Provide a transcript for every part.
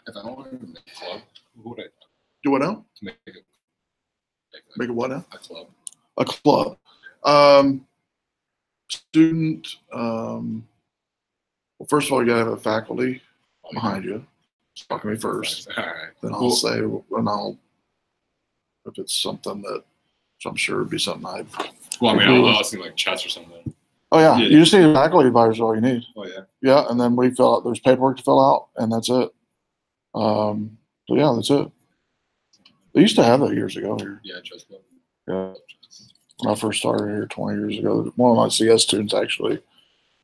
If I wanted to make a club, what would I Do what now? make Make it what now? a club? A club. Student. Well, first of all, you gotta have a faculty behind you. Talk to me first. All right. Then I'll say, and I'll, if it's something that, which I'm sure would be something I'd. Well, I mean, I'll see like chess or something. Oh yeah, you just need a faculty advisor is all you need. Oh yeah. Yeah, and then we fill out. There's paperwork to fill out, and that's it. So yeah, that's it. They used to have that years ago here. Yeah, chess club. Yeah. When I first started here 20 years ago, one of my CS students actually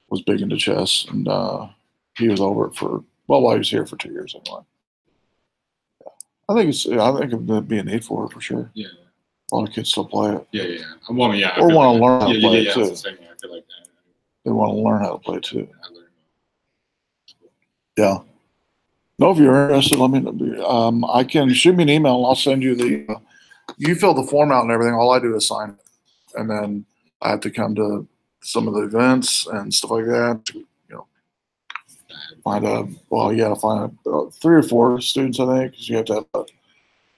was big into chess, and he was over it for while he was here for 2 years anyway. I think it'd be a need for it for sure. Yeah. A lot of kids still play it. Yeah. Well, I mean, yeah. Or want to learn how to play it yeah, too. that's the same thing. I feel like they want to learn how to play it too. Yeah. No, if you're interested, let me. I can shoot me an email and I'll send you the. You fill the form out and everything. All I do is sign it, and then I have to come to some of the events and stuff like that. To, find a. Well, you got to find 3 or 4 students, I think, because you have to have a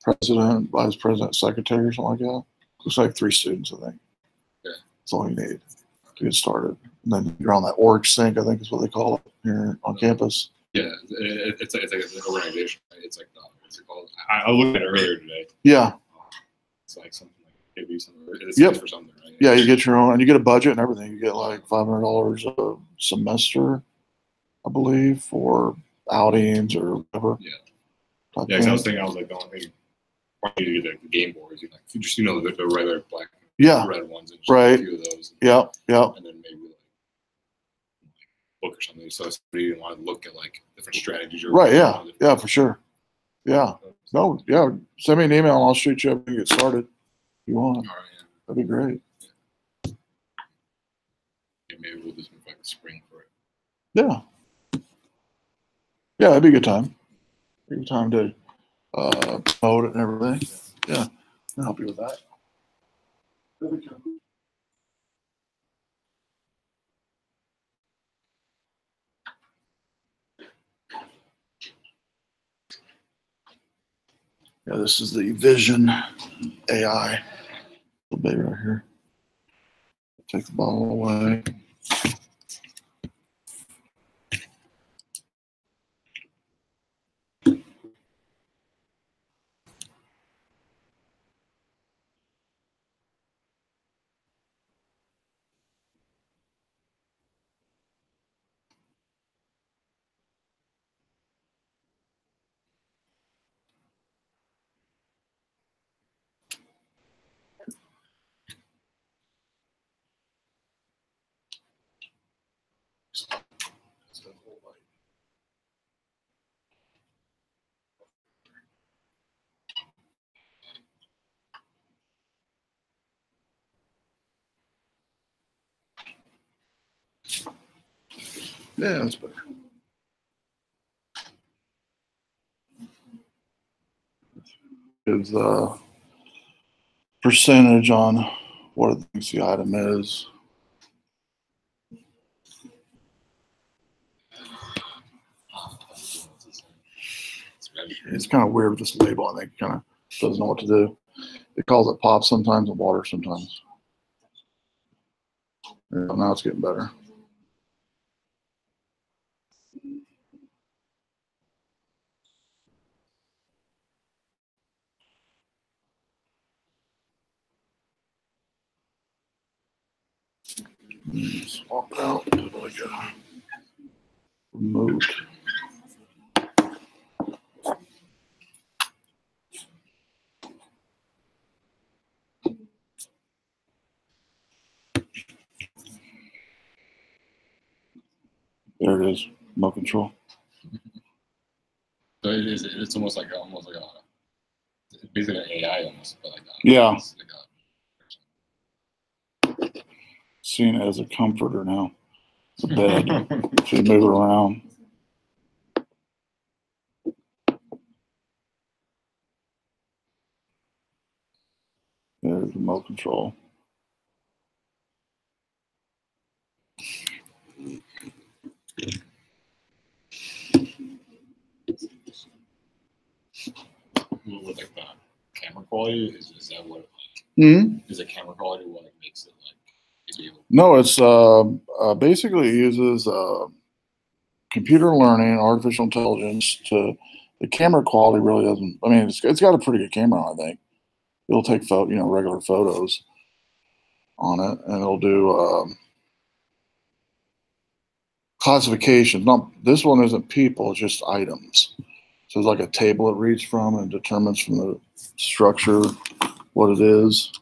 president, vice president, secretary, or something like that. Looks like 3 students, I think. Yeah. That's all you need to get started. And then you're on that org sync, I think is what they call it here on campus. Yeah, it's like an organization. Right? It's like what's it called? I looked at it earlier today. Yeah. It's like something like maybe something. It's for something, right? Yeah, you get your own, and you get a budget and everything. You get like $500 a semester, I believe, for outings or whatever. Yeah. Yeah, because I was thinking, the only thing I need to get the game boards, the regular black, red ones, and just a few of those. Yeah. And then maybe book or something, so somebody didn't want to look at like different strategies. Yeah, for sure. Yeah. No, yeah. Send me an email and I'll shoot you up and get started. If you want. All right, yeah. That'd be great. Yeah, maybe we'll just move like the spring for it. Yeah. Yeah, that'd be a good time. Good time to promote it and everything. Yeah. I'll help you with that. That'd be good. Yeah, this is the Vision AI. The baby right here. Take the bottle away. Yeah, that's better. Gives the percentage on what it thinks the item is. It's kind of weird with this label. I think it kind of doesn't know what to do. It calls it pop sometimes and water sometimes. Yeah, now it's getting better. Swap it out to like a remote. There it is, remote control. So it's almost like it's basically an AI almost, but like yeah. Seen it as a comforter now. A bed to move around. There's remote control. quality? Is that what? Is it camera quality what makes it like? No, it's basically it uses computer learning, artificial intelligence to the camera quality really doesn't. I mean, it's got a pretty good camera, I think. It'll take regular photos on it, and it'll do classification. Not this one isn't people; it's just items. So it's like a table it reads from and determines from the structure what it is.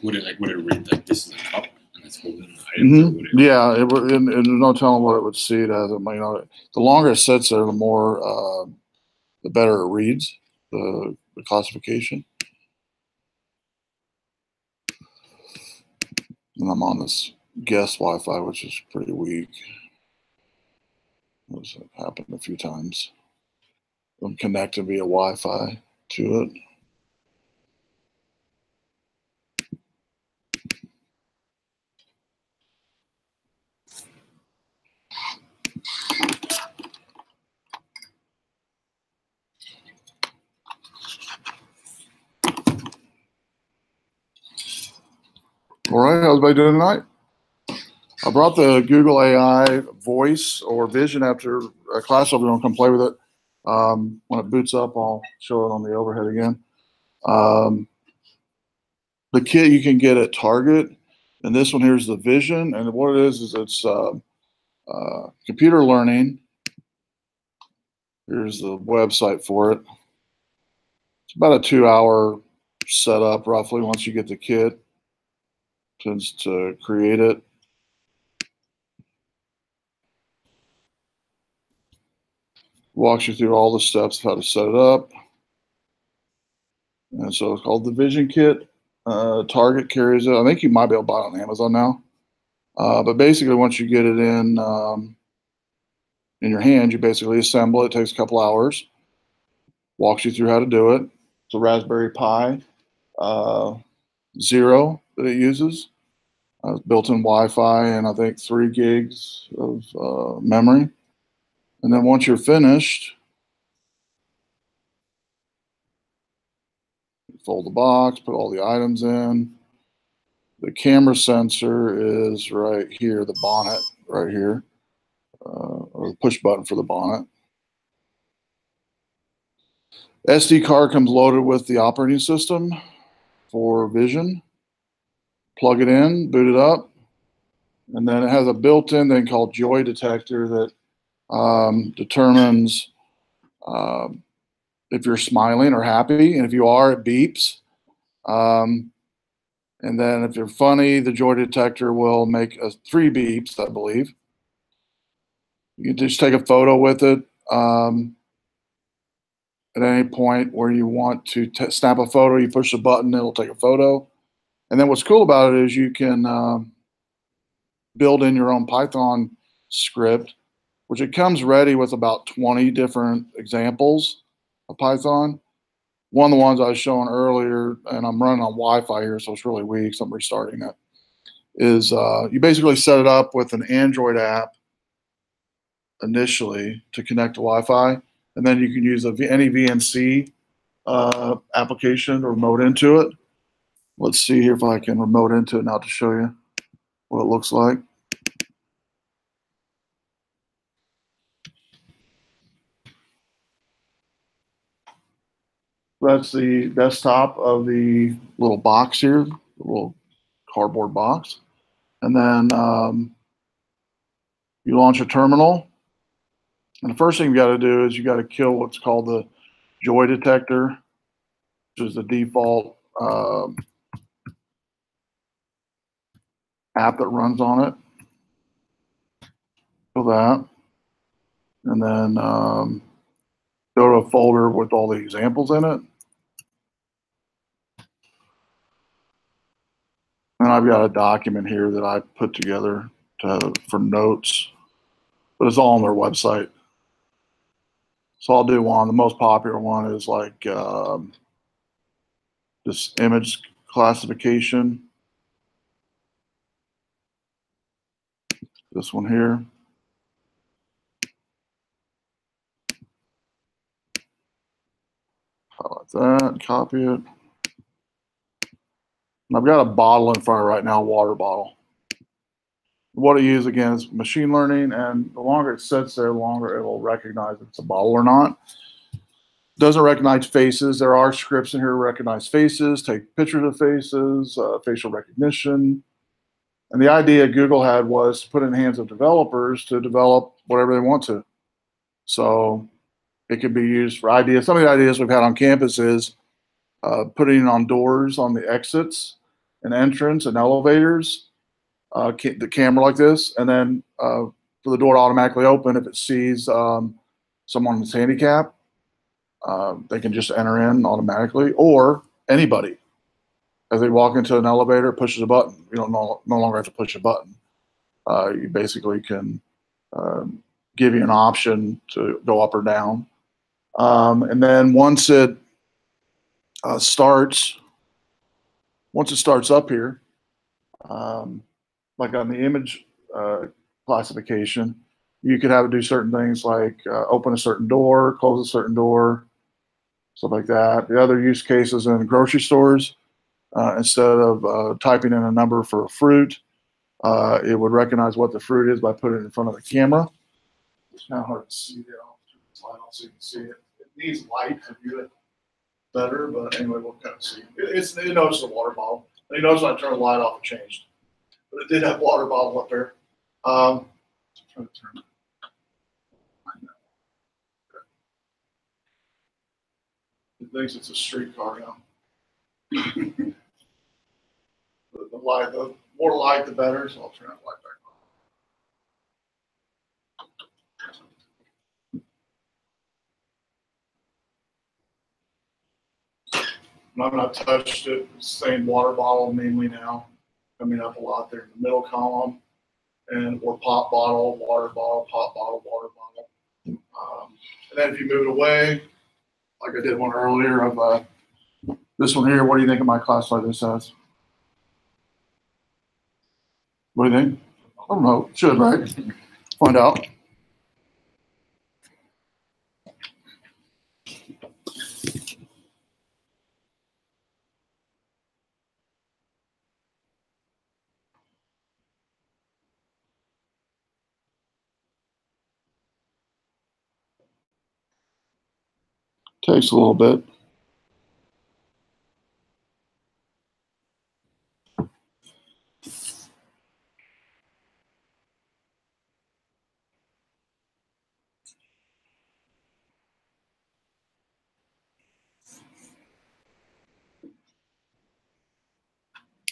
Would it read like this is a cup and it's holding the items? Yeah, and there's no telling what it would see it as. The longer it sits there, the more the better it reads the classification. And I'm on this guest Wi-Fi, which is pretty weak. It's happened a few times. I'm connected via Wi-Fi to it. All right, how's everybody doing tonight? I brought the Google AI voice or vision after a class. If you want to come play with it, when it boots up, I'll show it on the overhead again. The kit you can get at Target, and this one here is the vision. And what it is it's computer learning. Here's the website for it. It's about a 2-hour setup, roughly, once you get the kit to create it. Walks you through all the steps of how to set it up. And so it's called the Vision Kit. Target carries it. I think you might be able to buy it on Amazon now. But basically, once you get it in your hand, you basically assemble it. It takes a couple hours. Walks you through how to do it. It's a Raspberry Pi Zero that it uses. Built-in Wi-Fi and I think 3 gigs of memory. And then once you're finished, fold the box, put all the items in. The camera sensor is right here, the bonnet right here, or the push button for the bonnet. SD card comes loaded with the operating system for Vision. Plug it in, boot it up, and then it has a built-in thing called joy detector that determines if you're smiling or happy, and if you are, it beeps. And then if you're funny, the joy detector will make 3 beeps, I believe. You can just take a photo with it at any point where you want to snap a photo. You push the button, it'll take a photo. And then what's cool about it is you can build in your own Python script, which it comes ready with about 20 different examples of Python. One of the ones I was showing earlier, and I'm running on Wi-Fi here, so it's really weak, so I'm restarting it, is you basically set it up with an Android app initially to connect to Wi-Fi, and then you can use any VNC application to remote into it. Let's see here if I can remote into it now to show you what it looks like. That's the desktop of the little box here, the little cardboard box. And then you launch a terminal. And the first thing you got to do is you got to kill what's called the joy detector, which is the default app that runs on it. Kill that. And then go to a folder with all the examples in it. And I've got a document here that I put together for notes, but it's all on their website. So I'll do one. The most popular one is like this image classification. This one here. that, copy it. And I've got a bottle in front of right now, a water bottle. What I use again is machine learning, and the longer it sits there, the longer it will recognize if it's a bottle or not. Doesn't recognize faces. There are scripts in here to recognize faces, take pictures of faces, facial recognition. And the idea Google had was to put it in the hands of developers to develop whatever they want to. So it could be used for ideas. Some of the ideas we've had on campus is putting it on doors on the exits and entrance and elevators, the camera like this, and then for the door to automatically open if it sees someone that's handicapped. They can just enter in automatically, or anybody. As they walk into an elevator, pushes a button. You don't no longer have to push a button. You basically can give you an option to go up or down. And then once it starts up here, like on the image classification, you could have it do certain things like open a certain door, close a certain door, stuff like that. The other use cases in grocery stores, instead of typing in a number for a fruit, it would recognize what the fruit is by putting it in front of the camera. It's kind of hard to see there. I'll turn this light on so you can see it. It needs light to view it better, but anyway, we'll kind of see. It noticed a water bottle. And you notice when I turned the light off, it changed. But it did have water bottle up there. Try to turn it. It thinks it's a streetcar now. The more light, the better. So I'll turn that light back on. And I'm not touched it. It's saying water bottle mainly now, coming up a lot there in the middle column, or pop bottle, water bottle, pop bottle, water bottle. And then if you move it away, like I did one earlier of this one here, what do you think of my classify this as? What do you think? I don't know. Should, right? Find out. Takes a little bit.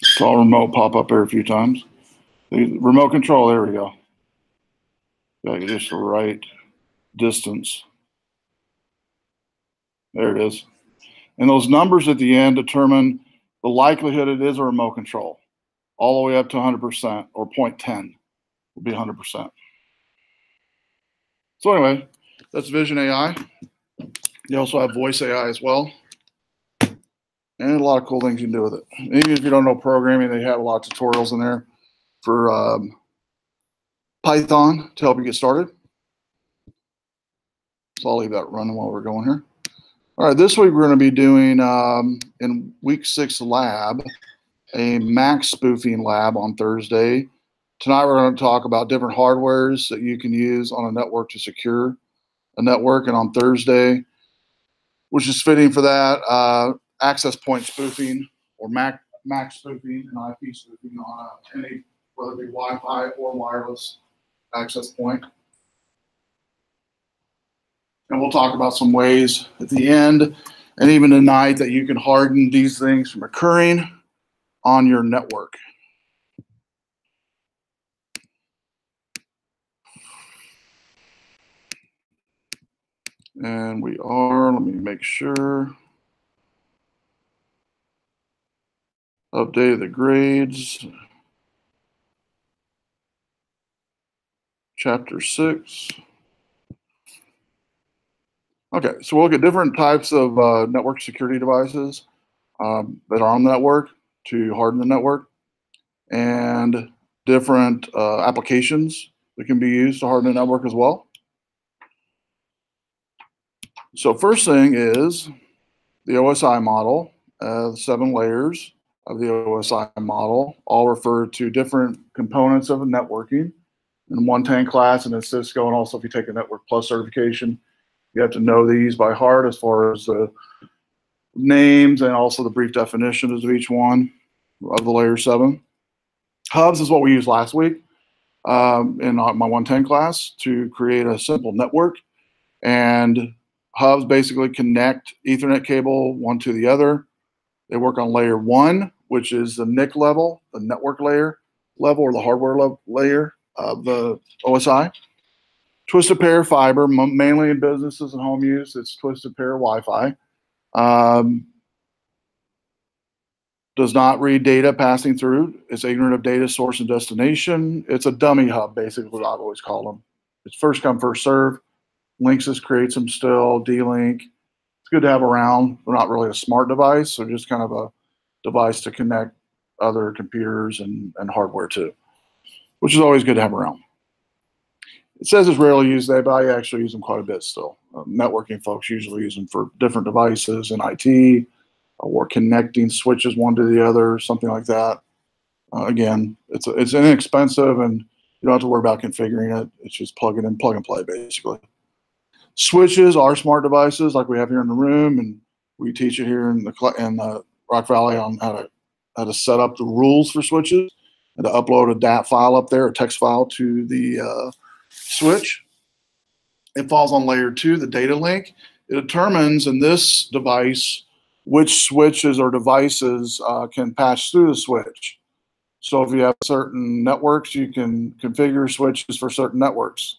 Saw remote pop up there a few times. The remote control, there we go. Got just the right distance. There it is. And those numbers at the end determine the likelihood it is a remote control, all the way up to 100%, or 0.10 will be 100%. So anyway, that's Vision AI. You also have Voice AI as well. And a lot of cool things you can do with it. Even if you don't know programming, they have a lot of tutorials in there for Python to help you get started. So I'll leave that running while we're going here. All right, this week we're going to be doing, in week 6 lab, a Mac spoofing lab on Thursday. Tonight we're going to talk about different hardwares that you can use on a network to secure a network. And on Thursday, which is fitting for that, access point spoofing or Mac spoofing and IP spoofing on any, whether it be Wi-Fi or wireless access point. And we'll talk about some ways at the end and even tonight that you can harden these things from occurring on your network. And we are, let me make sure. Update the grades. Chapter 6. Okay, so we'll look at different types of network security devices that are on the network to harden the network, and different applications that can be used to harden the network as well. So first thing is the OSI model, 7 layers of the OSI model, all refer to different components of networking. In 110 class and in Cisco, and also if you take a Network Plus certification, you have to know these by heart as far as the names and also the brief definitions of each one of the layer 7. Hubs is what we used last week in my 110 class to create a simple network. And hubs basically connect Ethernet cable one to the other. They work on layer 1, which is the NIC level, the network layer level, or the hardware layer of the OSI. Twisted pair fiber, mainly in businesses and home use. It's twisted pair Wi-Fi. Does not read data passing through. It's ignorant of data source and destination. It's a dummy hub, basically, what I've always called them. It's first come, first serve. Linksys creates them still, D-Link. It's good to have around. They're not really a smart device. They're just kind of a device to connect other computers and hardware too, which is always good to have around. It says it's rarely used today, but I actually use them quite a bit still. Networking folks usually use them for different devices in IT, or connecting switches one to the other, something like that. Again, it's inexpensive, and you don't have to worry about configuring it. It's just plug it in, plug and play, basically. Switches are smart devices like we have here in the room, and we teach it here in Rock Valley on how to set up the rules for switches and to upload a DAT file up there, a text file to the switch. It falls on layer 2, the data link. It determines in this device which switches or devices can patch through the switch. So if you have certain networks, you can configure switches for certain networks.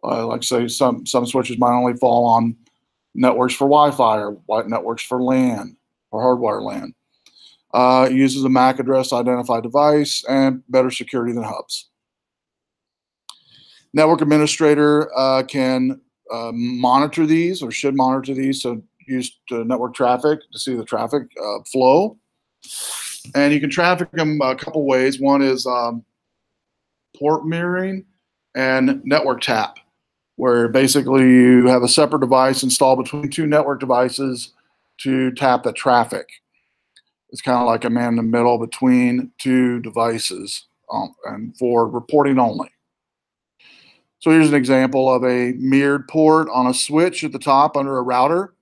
Like say some switches might only fall on networks for Wi-Fi or networks for LAN or hardwire LAN. It uses a MAC address to identify device and better security than hubs. Network administrator can monitor these or should monitor these. So use network traffic to see the traffic flow. And you can traffic them a couple ways. One is port mirroring and network tap, where basically you have a separate device installed between 2 network devices to tap the traffic. It's kind of like a man in the middle between 2 devices and for reporting only. So here's an example of a mirrored port on a switch at the top under a router,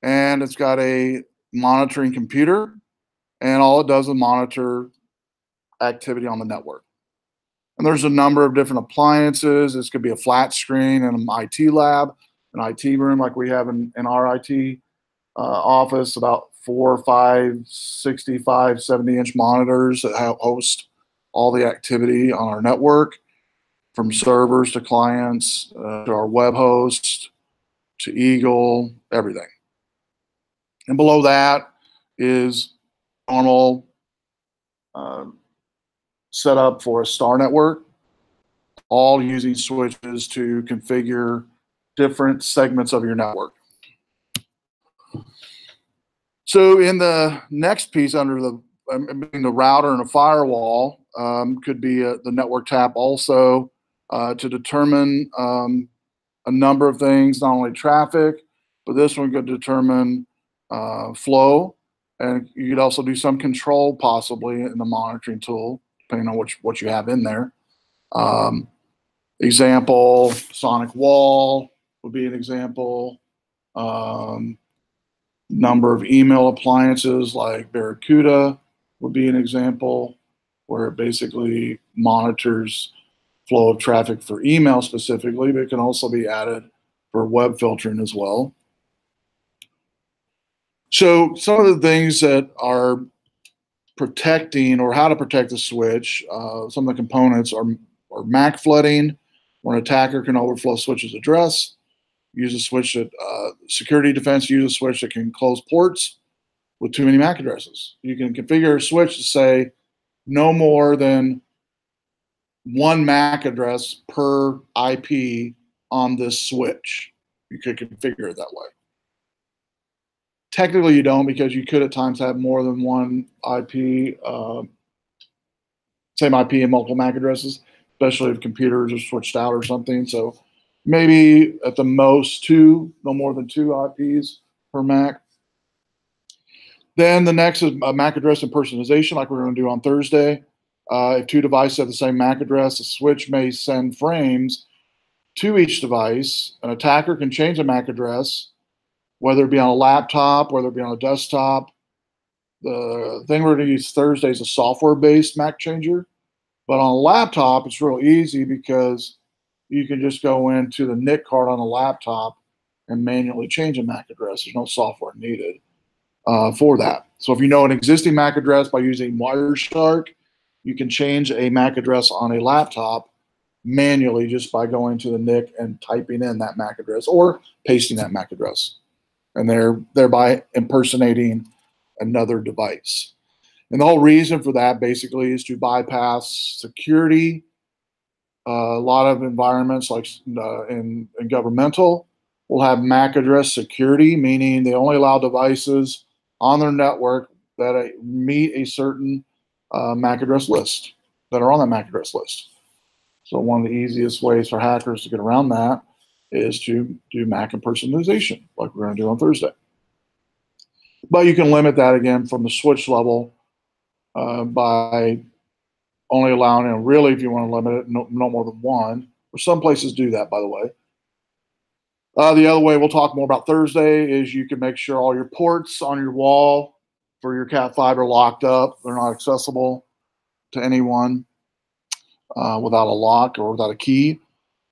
and it's got a monitoring computer, and all it does is monitor activity on the network. And there's a number of different appliances. This could be a flat screen in an IT lab, an IT room like we have in our IT office, about 4, 5, 65, 70-inch monitors that host all the activity on our network, from servers to clients, to our web host, to Eagle, everything. And below that is normal setup for a star network, all using switches to configure different segments of your network. So in the next piece under the router and a firewall could be the network tap also to determine a number of things, not only traffic, but this one could determine flow, and you could also do some control possibly in the monitoring tool, depending on what you have in there. Example, sonic wall would be an example. Number of email appliances like Barracuda would be an example, where it basically monitors flow of traffic for email specifically, but it can also be added for web filtering as well. So some of the things that are protecting, or how to protect the switch, some of the components are MAC flooding, where an attacker can overflow switch's address. Use a switch that security defense use a switch that can close ports with too many MAC addresses. You can configure a switch to say no more than 1 MAC address per IP on this switch. You could configure it that way. Technically, you don't, because you could at times have more than 1 IP, same IP and multiple MAC addresses, especially if computers are switched out or something. So maybe at the most 2, no more than 2 IPs per MAC. Then the next is MAC address impersonation, like we're going to do on Thursday. If two devices have the same MAC address, the switch may send frames to each device. An attacker can change a MAC address, whether it be on a laptop, whether it be on a desktop. The thing we're going to use Thursday is a software-based MAC changer. But on a laptop, it's real easy because you can just go into the NIC card on a laptop and manually change a MAC address. There's no software needed for that. So if you know an existing MAC address by using Wireshark, you can change a MAC address on a laptop manually just by going to the NIC and typing in that MAC address or pasting that MAC address, and thereby impersonating another device. And the whole reason for that basically is to bypass security. A lot of environments, like in governmental, will have MAC address security, meaning they only allow devices on their network that meet a certain MAC address list, that are on that MAC address list. So one of the easiest ways for hackers to get around that is to do MAC impersonation, like we're going to do on Thursday. But you can limit that again from the switch level by only allowing, and really if you want to limit it, no more than one. Or some places do that, by the way. The other way we'll talk more about Thursday is you can make sure all your ports on your wall for your Cat5 are locked up. They're not accessible to anyone without a lock or without a key.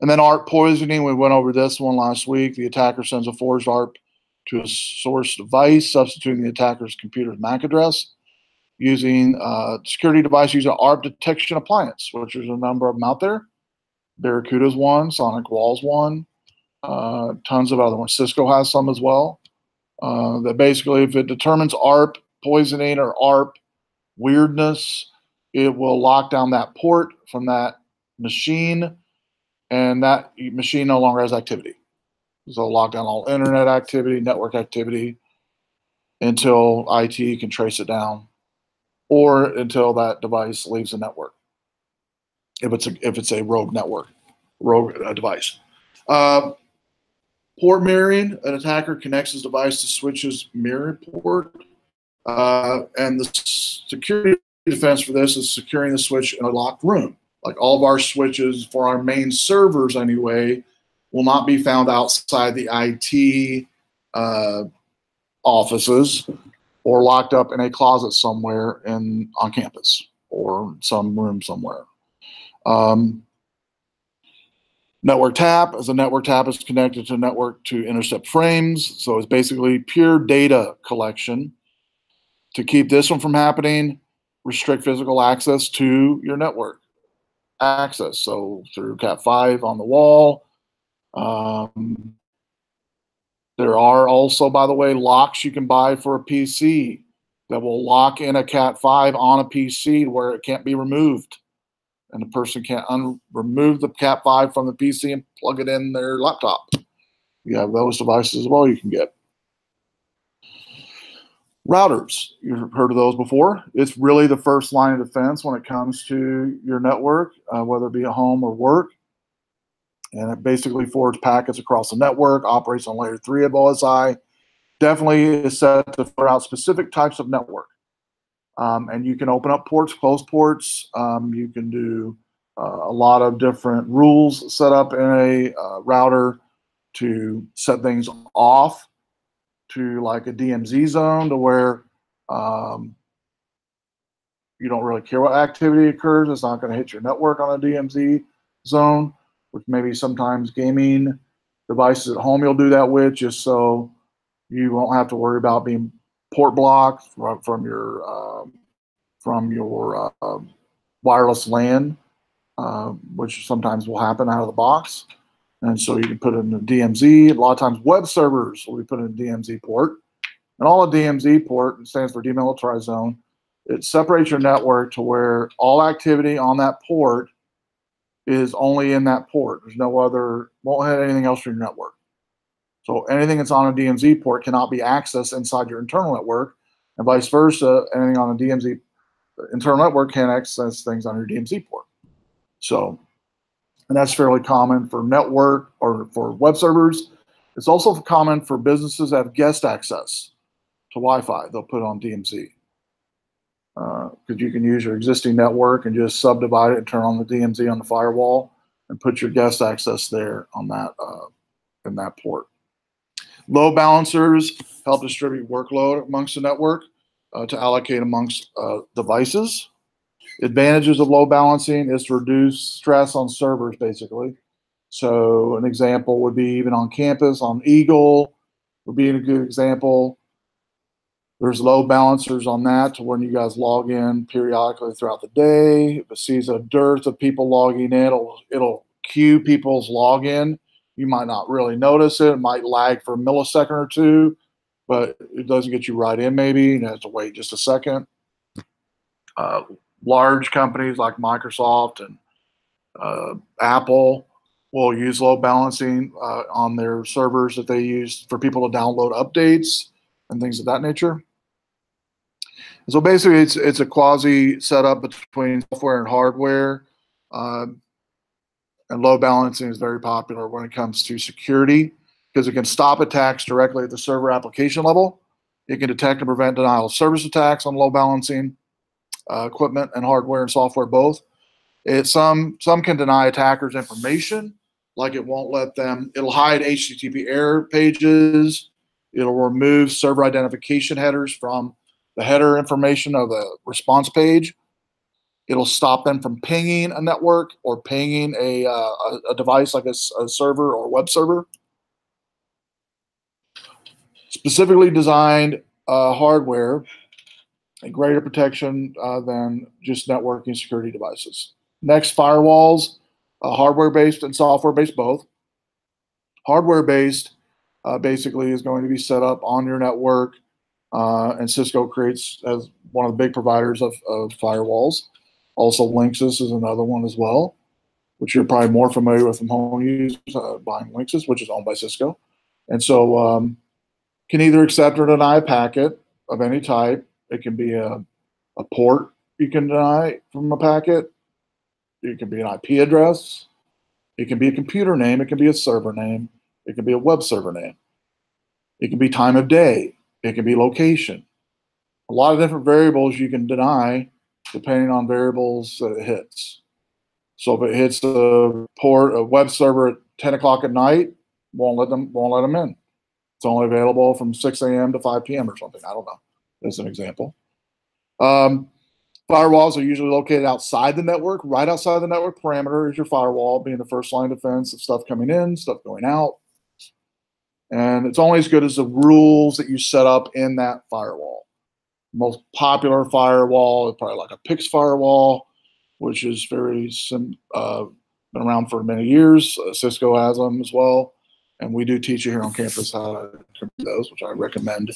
And then ARP poisoning, we went over this one last week. The attacker sends a forged ARP to a source device, substituting the attacker's computer's MAC address. Using security device, using an ARP detection appliance, which there's a number of them out there. Barracuda's one, Sonic Wall's one, tons of other ones. Cisco has some as well. That basically, if it determines ARP poisoning or ARP weirdness, it will lock down that port from that machine, and that machine no longer has activity. So lock down all internet activity, network activity, until IT can trace it down, or until that device leaves the network. If it's a rogue network, rogue device. Port mirroring, an attacker connects his device to switch's mirror port. And the security defense for this is securing the switch in a locked room. Like all of our switches for our main servers anyway, will not be found outside the IT offices or locked up in a closet somewhere on campus or some room somewhere. Network tap, as a network tap is connected to a network to intercept frames. So it's basically pure data collection. To keep this one from happening, restrict physical access to your network access. So through Cat5 on the wall. There are also, by the way, locks you can buy for a PC that will lock in a Cat5 on a PC where it can't be removed. And the person can't remove the Cat5 from the PC and plug it in their laptop. You have those devices as well you can get. Routers, you've heard of those before. It's really the first line of defense when it comes to your network, whether it be at home or work. And it basically forwards packets across the network, operates on layer 3 of OSI. Definitely is set to filter out specific types of network. And you can open up ports, close ports. You can do a lot of different rules set up in a router to set things off to like a DMZ zone, to where you don't really care what activity occurs. It's not going to hit your network on a DMZ zone, which maybe sometimes gaming devices at home you'll do that with, just so you won't have to worry about being port blocked from your wireless LAN, which sometimes will happen out of the box. And so you can put it in a DMZ. A lot of times web servers will be put in a DMZ port. And all a DMZ port stands for demilitarized zone. It separates your network to where all activity on that port is only in that port. There's no other, won't hit anything else from your network. So anything that's on a DMZ port cannot be accessed inside your internal network, and vice versa. Anything on a DMZ internal network can't access things on your DMZ port. So, and that's fairly common for network or for web servers. It's also common for businesses that have guest access to Wi-Fi. They'll put it on DMZ. Because you can use your existing network and just subdivide it and turn on the DMZ on the firewall and put your guest access there on that in that port. Load balancers help distribute workload amongst the network to allocate amongst devices. Advantages of load balancing is to reduce stress on servers, basically. So an example would be even on campus, on Eagle would be a good example. There's load balancers on that to when you guys log in periodically throughout the day. If it sees a dearth of people logging in, it'll queue people's login. You might not really notice it. It might lag for a millisecond or two, but it doesn't get you right in maybe. You have to wait just a second. Large companies like Microsoft and Apple will use load balancing on their servers that they use for people to download updates and things of that nature. So basically, it's a quasi setup between software and hardware, and load balancing is very popular when it comes to security because it can stop attacks directly at the server application level. It can detect and prevent denial of service attacks on load balancing equipment and hardware and software both. Some can deny attackers information, like it won't let them. It'll hide HTTP error pages. It'll remove server identification headers from the header information of the response page. It'll stop them from pinging a network or pinging a device like a server or web server. Specifically designed hardware and greater protection than just networking security devices. Next, firewalls, hardware-based and software-based both. Hardware-based basically is going to be set up on your network, and Cisco creates as one of the big providers of firewalls. Also, Linksys is another one as well, which you're probably more familiar with from home use, buying Linksys, which is owned by Cisco. And so can either accept or deny a packet of any type. It can be a port you can deny from a packet. It can be an IP address. It can be a computer name. It can be a server name. It can be a web server name. It can be time of day. It can be location. A lot of different variables you can deny depending on variables that it hits. So if it hits a port, a web server at 10 o'clock at night, won't let them in. It's only available from 6 a.m. to 5 p.m. or something. I don't know. As an example. Firewalls are usually located outside the network. Right outside the network parameter is your firewall, being the first line of defense of stuff coming in, stuff going out. And it's only as good as the rules that you set up in that firewall. Most popular firewall is probably like a PIX firewall, which is been around for many years. Cisco has them as well. And we do teach you here on campus how to do those, which I recommend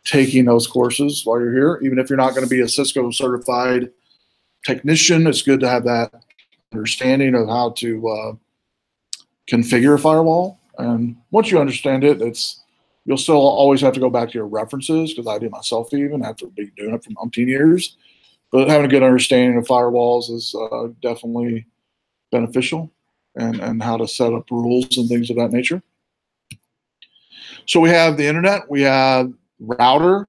taking those courses while you're here. Even if you're not going to be a Cisco certified technician, it's good to have that understanding of how to configure a firewall. And once you understand it, you'll still always have to go back to your references, because I do myself even after being doing it for umpteen years. But having a good understanding of firewalls is definitely beneficial, and how to set up rules and things of that nature. So we have the internet, we have router,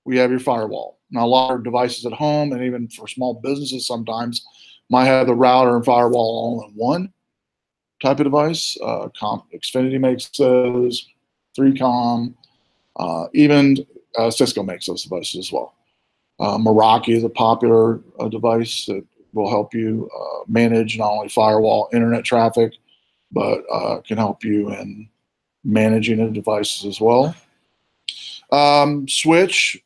we have your firewall. Now, a lot of devices at home, and even for small businesses sometimes, might have the router and firewall all in one type of device. Xfinity makes those, 3Com, even Cisco makes those devices as well. Meraki is a popular device that will help you manage not only firewall internet traffic, but can help you in managing the devices as well. Switch,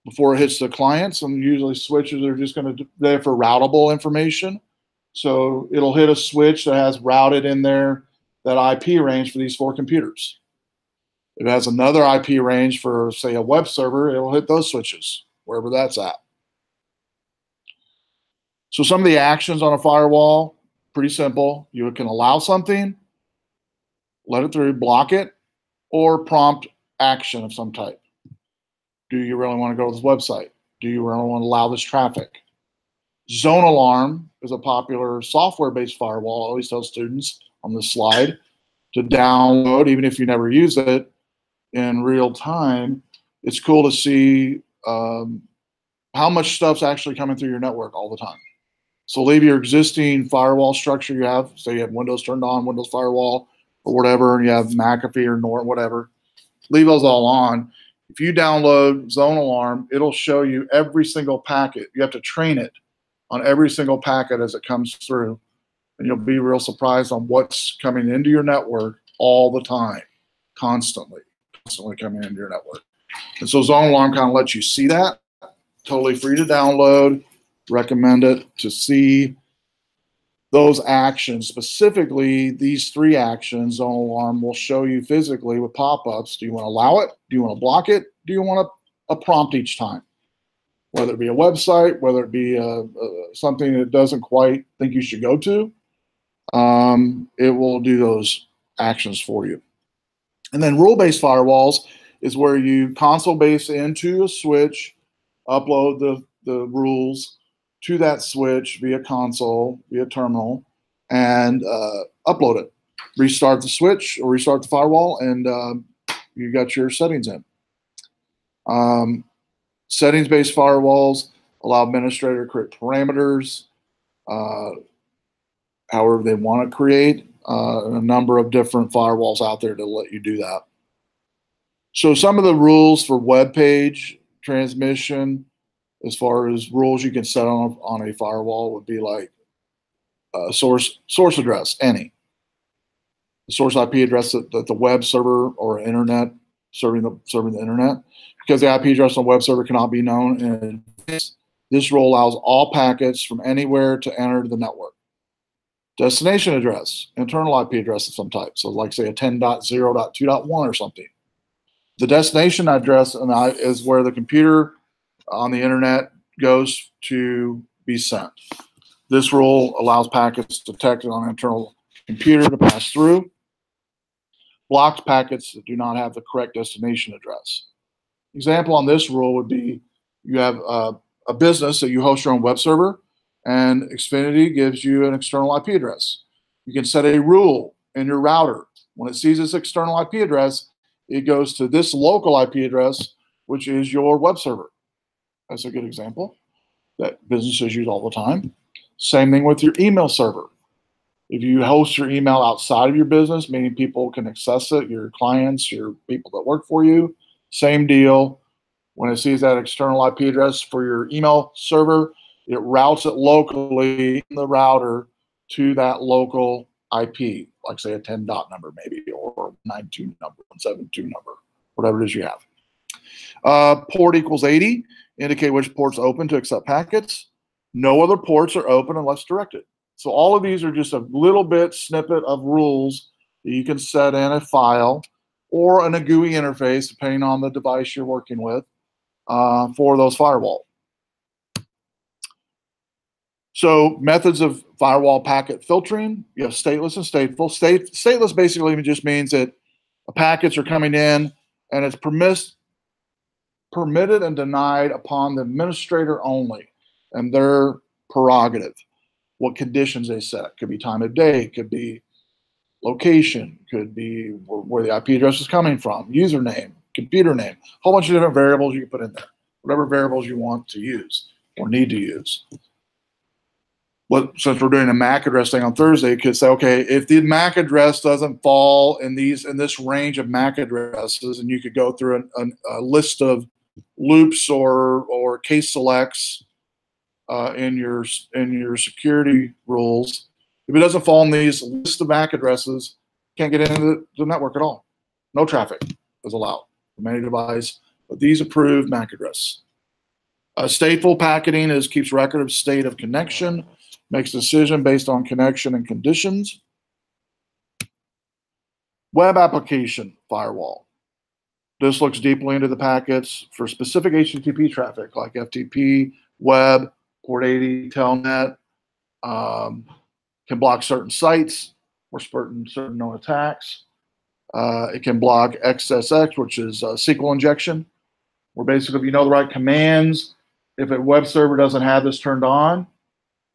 before it hits the clients, and usually switches are just going to there for routable information. So it'll hit a switch that has routed in there that IP range for these 4 computers. If it has another IP range for, say, a web server, it'll hit those switches, wherever that's at. So some of the actions on a firewall, pretty simple. You can allow something, let it through, block it, or prompt action of some type. Do you really want to go to this website? Do you really want to allow this traffic? Zone alarm is a popular software-based firewall. I always tell students on this slide to download, even if you never use it in real time. it's cool to see how much stuff's actually coming through your network all the time. So leave your existing firewall structure you have. Say you have Windows turned on, Windows firewall or whatever, and you have McAfee or Norton, whatever. Leave those all on. If you download Zone Alarm, it'll show you every single packet. You have to train it on every single packet as it comes through. And you'll be real surprised on what's coming into your network all the time, constantly coming into your network. And so Zone Alarm kind of lets you see that. Totally free to download. Recommend it to see those actions. Specifically, these 3 actions, Zone Alarm will show you physically with pop-ups. Do you want to allow it? Do you want to block it? Do you want a prompt each time? Whether it be a website, whether it be something that doesn't quite think you should go to, it will do those actions for you. And then rule-based firewalls is where you console-base into a switch, upload the rules to that switch via console, via terminal, and upload it. Restart the switch or restart the firewall, and you got your settings in. Settings-based firewalls allow administrator to create parameters, however they want to create, a number of different firewalls out there to let you do that. So some of the rules for web page transmission, as far as rules you can set on a firewall, would be like source address, any. The source IP address that the web server or internet serving the internet, because the IP address on the web server cannot be known. And this rule allows all packets from anywhere to enter the network. Destination address, internal IP address of some type. So like say a 10.0.2.1 or something. The destination address is where the computer on the internet goes to be sent. This rule allows packets detected on an internal computer to pass through. Blocked packets that do not have the correct destination address. Example on this rule would be you have a business that you host your own web server, and Xfinity gives you an external IP address. You can set a rule in your router. When it sees this external IP address, it goes to this local IP address, which is your web server. That's a good example that businesses use all the time. Same thing with your email server. If you host your email outside of your business, meaning people can access it, your clients, your people that work for you, same deal. When it sees that external IP address for your email server, it routes it locally in the router to that local IP, like say a 10 dot number maybe, or 92 number, 172 number, whatever it is you have. Port equals 80, indicate which port's open to accept packets. No other ports are open unless directed. So all of these are just a little bit snippet of rules that you can set in a file or in a GUI interface, depending on the device you're working with, for those firewalls. So methods of firewall packet filtering, you have stateless and stateful. Stateless basically just means that packets are coming in and it's permitted and denied upon the administrator only and their prerogative. What conditions they set. Could be time of day, could be location, could be where the IP address is coming from, username, computer name, a whole bunch of different variables you can put in there. Whatever variables you want to use or need to use. But since we're doing a MAC address thing on Thursday, you could say, okay, if the MAC address doesn't fall in this range of MAC addresses, and you could go through a list of loops or case selects in your security rules. If it doesn't fall in these list of MAC addresses, can't get into the network at all. No traffic is allowed from any device, but these approved MAC address. Stateful packaging keeps record of state of connection, makes decision based on connection and conditions. Web application firewall. This looks deeply into the packets for specific HTTP traffic like FTP, web, port 80, telnet, can block certain sites or certain known attacks. It can block XSX, which is SQL injection, where basically if you know the right commands, if a web server doesn't have this turned on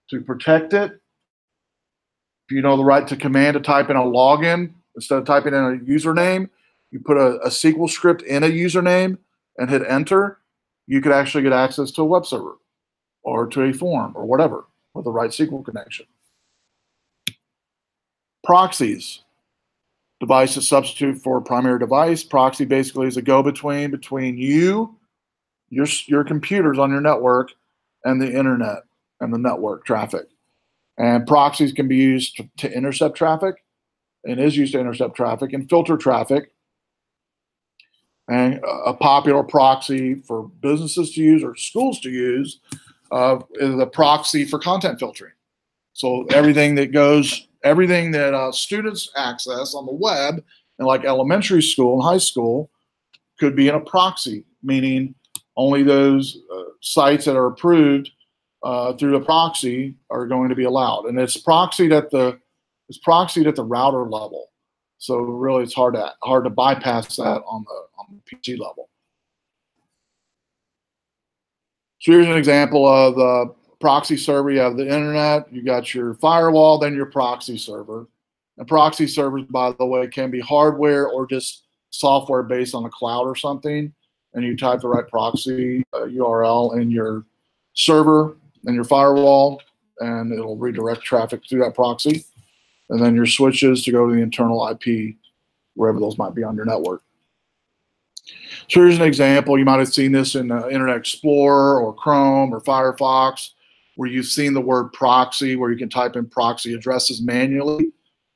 to protect it, if you know the right to command to type in a login instead of typing in a username, you put a SQL script in a username, and hit enter, you could actually get access to a web server or to a form or whatever with the right SQL connection. Proxies, device to substitute for a primary device. Proxy basically is a go-between between you, your computers on your network, and the internet and the network traffic. And proxies can be used to intercept traffic, and is used to intercept traffic and filter traffic. And a popular proxy for businesses to use or schools to use is a proxy for content filtering. So everything that students access on the web in like elementary school and high school could be in a proxy, meaning only those sites that are approved through the proxy are going to be allowed, and it's proxied at the router level. So really, it's hard to bypass that on the PC level. So here's an example of the proxy server. You have the internet, you got your firewall, then your proxy server. And proxy servers, by the way, can be hardware or just software based on the cloud or something. And you type the right proxy URL in your server and your firewall, and it'll redirect traffic through that proxy. And then your switches to go to the internal IP, wherever those might be on your network. So here's an example. You might have seen this in Internet Explorer or Chrome or Firefox, where you've seen the word proxy, where you can type in proxy addresses manually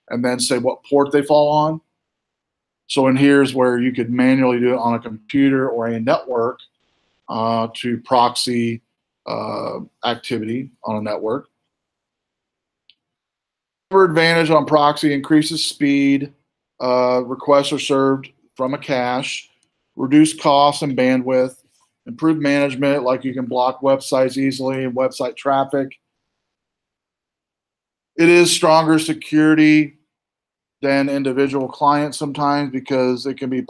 and then say what port they fall on. So in here's where you could manually do it on a computer or a network to proxy activity on a network. Advantage on proxy: increases speed, requests are served from a cache, reduce costs and bandwidth, improve management, like you can block websites easily and website traffic. It is stronger security than individual clients sometimes, because it can be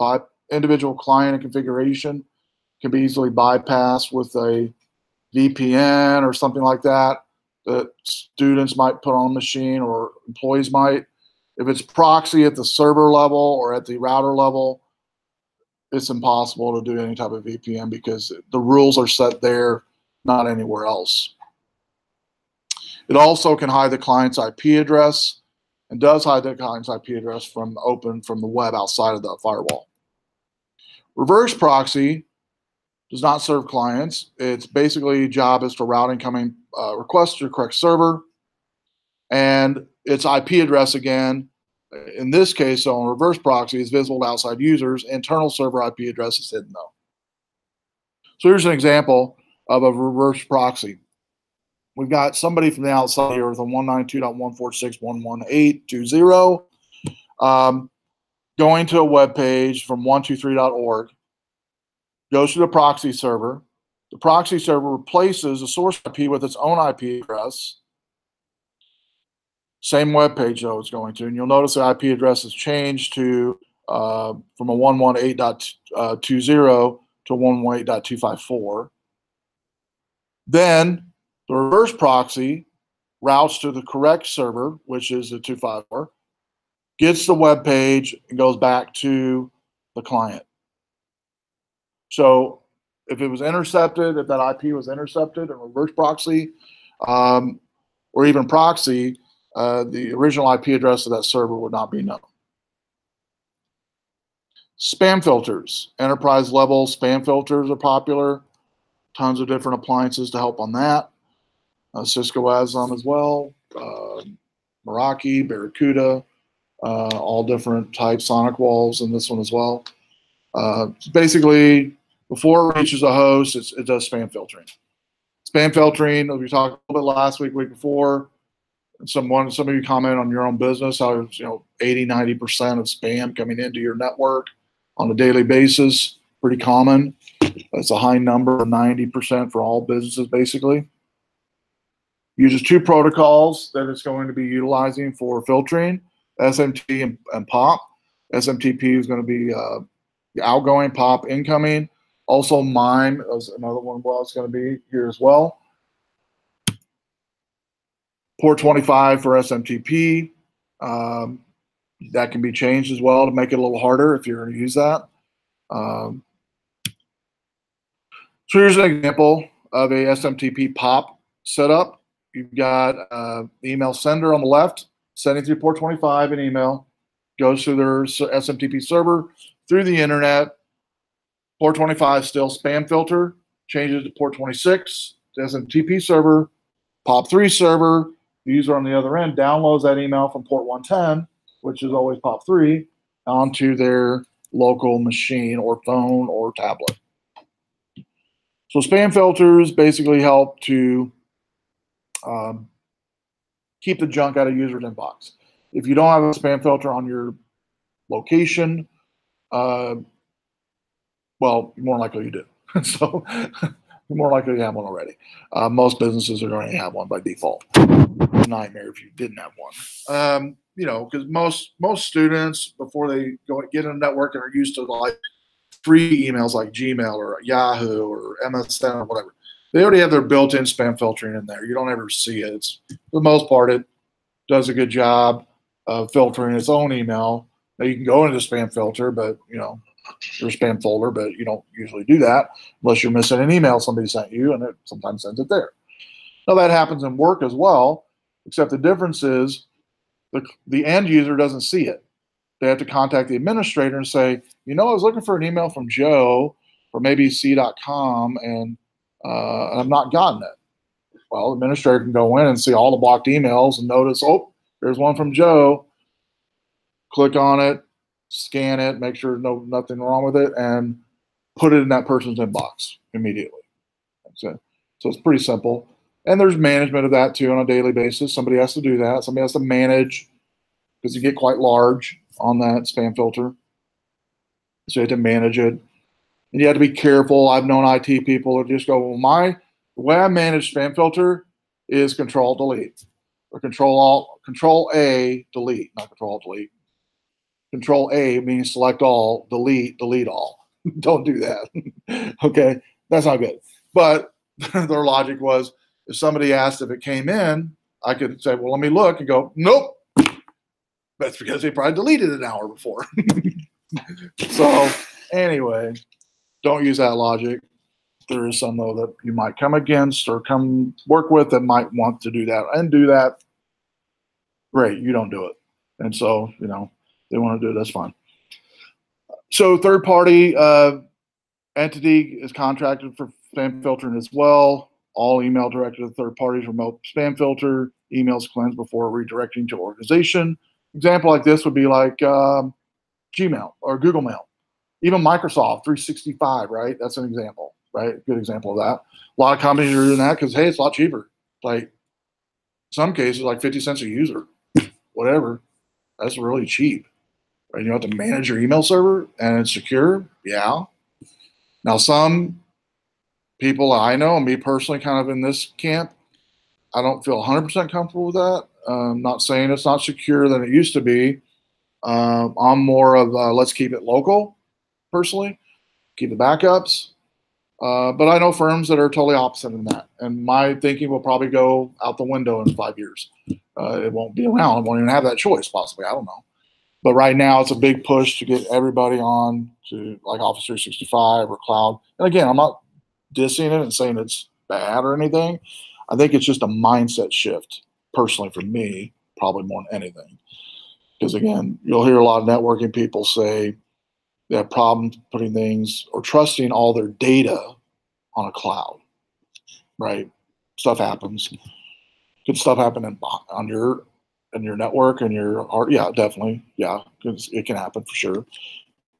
individual client configuration can be easily bypassed with a VPN or something like that students might put on a machine or employees might. If it's proxy at the server level or at the router level, it's impossible to do any type of VPN because the rules are set there, not anywhere else. It also can hide the client's IP address, and does hide the client's IP address from the web outside of the firewall. Reverse proxy does not serve clients. Its basically job is to route incoming requests to the correct server, and its IP address, again, in this case on reverse proxy, is visible to outside users. Internal server IP address is hidden though. So here's an example of a reverse proxy. We've got somebody from the outside here with a 192.146.118.20 going to a web page from 123.org, goes to the proxy server. The proxy server replaces the source IP with its own IP address. Same web page though it's going to, and you'll notice the IP address has changed to from a 118.20 to 118.254. Then the reverse proxy routes to the correct server, which is the 254, gets the web page, and goes back to the client. So if it was intercepted, if that IP was intercepted in reverse proxy or even proxy, the original IP address of that server would not be known. Spam filters. Enterprise level spam filters are popular. Tons of different appliances to help on that. Cisco has them as well. Meraki, Barracuda, all different types. Sonic Walls in this one as well. Basically, before it reaches a host, it does spam filtering. Spam filtering, we talked a little bit last week before. Some of you comment on your own business, how 80–90% of spam coming into your network on a daily basis. Pretty common. That's a high number, 90% for all businesses basically. Uses two protocols that it's going to be utilizing for filtering, SMT and POP. SMTP is going to be outgoing, POP incoming. Also MIME is another one it's going to be here as well. Port 25 for SMTP. That can be changed as well to make it a little harder if you're going to use that. So here's an example of a SMTP POP setup. You've got the email sender on the left, sending through port 25 an email, goes through their SMTP server through the internet. Port 25 still spam filter, changes to port 26, to SMTP server, POP3 server. The user on the other end downloads that email from port 110, which is always POP3, onto their local machine or phone or tablet. So spam filters basically help to keep the junk out of users' inbox. If you don't have a spam filter on your location, well, more likely you do. So you're more likely to have one already. Most businesses are going to have one by default. Nightmare if you didn't have one. Because most students, before they go get in a network, are used to like free emails like Gmail or Yahoo or MSN or whatever. They already have their built-in spam filtering in there. You don't ever see it. For the most part, it does a good job of filtering its own email. Now you can go into the spam filter, but your spam folder, but you don't usually do that unless you're missing an email somebody sent you, and it sometimes sends it there. Now that happens in work as well, except the difference is the end user doesn't see it. They have to contact the administrator and say, I was looking for an email from Joe from abc.com, and I've not gotten it. Well, the administrator can go in and see all the blocked emails and notice, oh, there's one from Joe. Click on it, scan it, make sure nothing wrong with it, and put it in that person's inbox immediately. So it's pretty simple. And there's management of that too on a daily basis. Somebody has to do that. Somebody has to manage, because you get quite large on that spam filter. So you have to manage it. And you have to be careful. I've known IT people that just go, well, the way I manage spam filter is Control-Delete. Or Control-A, delete, not Control-Delete. Control-A means select all, delete all. Don't do that. Okay, that's not good. But their logic was, if somebody asked if it came in, I could say, well, let me look, and go, nope. That's because they probably deleted it an hour before. So anyway, don't use that logic. There is some, though, that you might come against or come work with that might want to do that and do that. Great, you don't do it. And so, they want to do it, that's fine. So third-party entity is contracted for spam filtering as well. All email directed to third parties remote spam filter. Emails cleansed before redirecting to organization. Example like this would be like Gmail or Google Mail. Even Microsoft 365, right? That's an example, right? Good example of that. A lot of companies are doing that because, hey, it's a lot cheaper. Like in some cases, like 50 cents a user, whatever. That's really cheap. Right? You don't have to manage your email server and it's secure. Yeah. Now, some people I know, and me personally, kind of in this camp, I don't feel 100% comfortable with that. I'm not saying it's not secure than it used to be. I'm more of let's keep it local, personally, keep the backups. But I know firms that are totally opposite in that. And my thinking will probably go out the window in 5 years. It won't be around. I won't even have that choice, possibly. I don't know. But right now, it's a big push to get everybody on to like Office 365 or cloud. And again, I'm not dissing it and saying it's bad or anything. I think it's just a mindset shift, personally, for me, probably more than anything. Because again, you'll hear a lot of networking people say they have problems putting things or trusting all their data on a cloud, right? Stuff happens. Could stuff happen on your network and your heart? Yeah, definitely. Yeah, because it can happen for sure.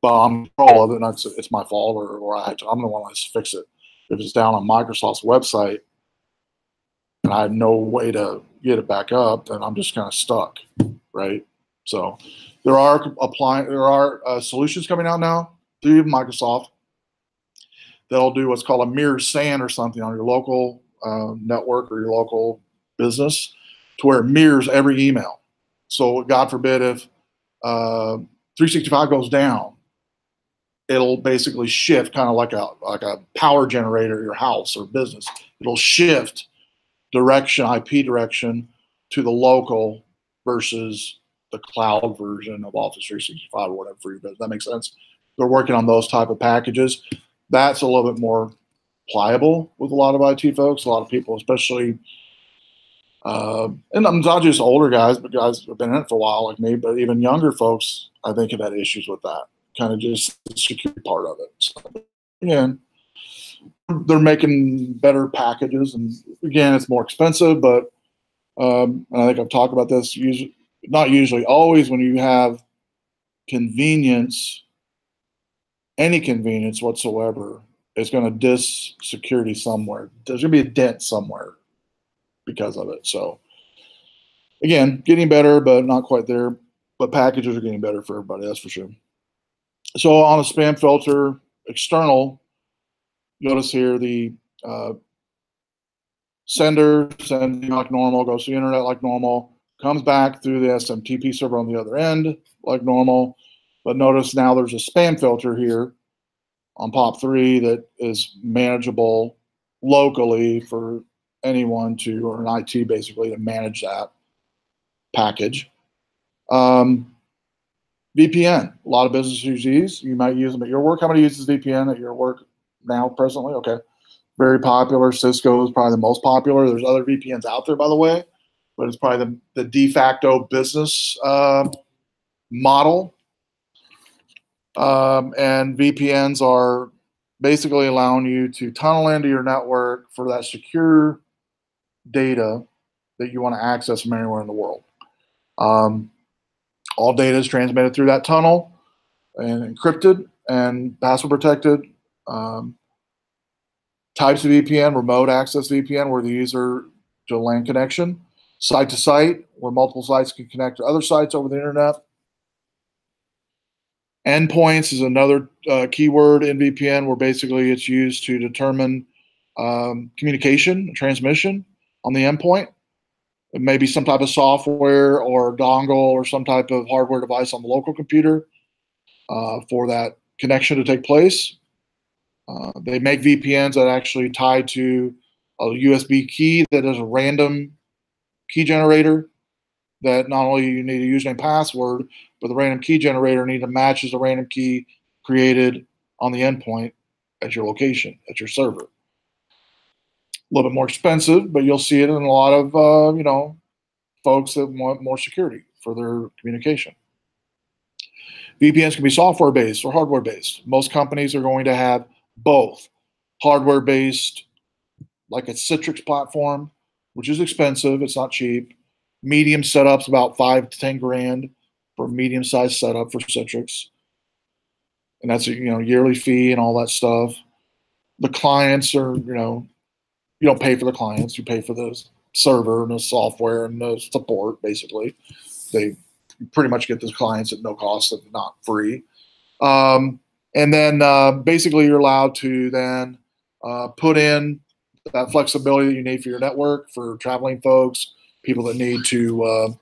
But I'm in control of it, and it's my fault, or I'm the one that has to fix it. If it's down on Microsoft's website and I have no way to get it back up, then I'm just kind of stuck, right? So there are solutions coming out now through Microsoft that'll do what's called a mirror SAN or something on your local network or your local business, to where it mirrors every email. So God forbid if 365 goes down, it'll basically shift, kind of like a power generator at your house or business. It'll shift direction, IP direction, to the local versus the cloud version of Office 365 or whatever for your business. That makes sense. They're working on those type of packages. That's a little bit more pliable with a lot of IT folks. A lot of people, especially, and not just older guys, but guys who've been in it for a while like me, but even younger folks, I think, have had issues with that. Kind of just the security part of it. So, again, they're making better packages, and again, it's more expensive, but and I think I've talked about this. Not usually, always when you have convenience, any convenience whatsoever, it's going to diss security somewhere. There's going to be a dent somewhere because of it. So again, getting better, but not quite there. But packages are getting better for everybody, that's for sure. So on a spam filter, external, notice here the sender sending like normal, goes to the internet like normal, comes back through the SMTP server on the other end like normal. But notice now there's a spam filter here on POP3 that is manageable locally for anyone to, or an IT basically, to manage that package. VPN, a lot of businesses use these. You might use them at your work. How many uses VPN at your work now presently? Okay. Very popular. Cisco is probably the most popular. There's other VPNs out there, by the way, but it's probably the de facto business model. And VPNs are basically allowing you to tunnel into your network for that secure data that you want to access from anywhere in the world. All data is transmitted through that tunnel and encrypted and password protected. Types of VPN, remote access VPN, where the user to LAN connection, site to site, where multiple sites can connect to other sites over the internet. Endpoints is another keyword in VPN, where basically it's used to determine communication, transmission on the endpoint. It may be some type of software or dongle or some type of hardware device on the local computer for that connection to take place. They make VPNs that actually tie to a USB key that is a random key generator, that not only you need a username and password, but the random key generator needs to match the random key created on the endpoint at your location, at your server. A little bit more expensive, but you'll see it in a lot of folks that want more security for their communication. VPNs can be software-based or hardware-based. Most companies are going to have both. Hardware-based, like a Citrix platform, which is expensive. It's not cheap. Medium setups, about $5 to $10 grand for a medium-sized setup for Citrix, and that's a yearly fee and all that stuff. The clients are you don't pay for the clients. You pay for the server and the software and the support. Basically, they pretty much get the clients at no cost, if not free. And then basically you're allowed to then put in that flexibility that you need for your network, for traveling folks, people that need to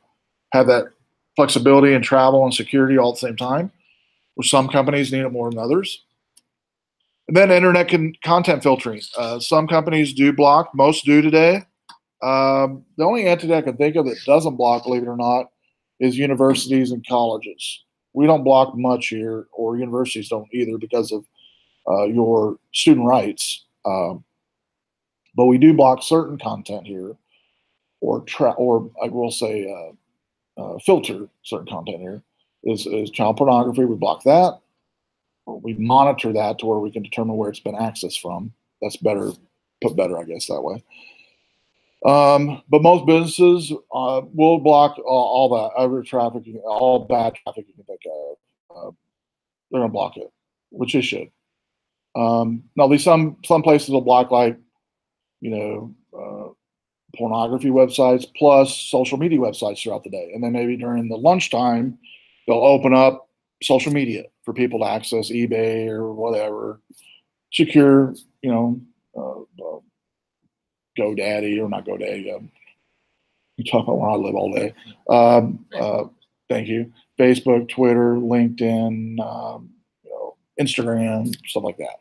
have that flexibility and travel and security all at the same time. Which some companies need it more than others. And then internet content filtering. Some companies do block, most do today. The only entity I can think of that doesn't block, believe it or not, is universities and colleges. We don't block much here, or universities don't either, because of your student rights. But we do block certain content here, or I will say filter certain content here. Is child pornography. We block that. We monitor that to where we can determine where it's been accessed from. That's better, put better, I guess, that way. But most businesses will block all that, every traffic, all bad traffic you can think of. They're going to block it, which they should. Now, at least some places will block, like, pornography websites plus social media websites throughout the day. And then maybe during the lunchtime, they'll open up social media for people to access, eBay or whatever, secure, GoDaddy, or not GoDaddy. You talk about where I live all day. Thank you. Facebook, Twitter, LinkedIn, Instagram, stuff like that.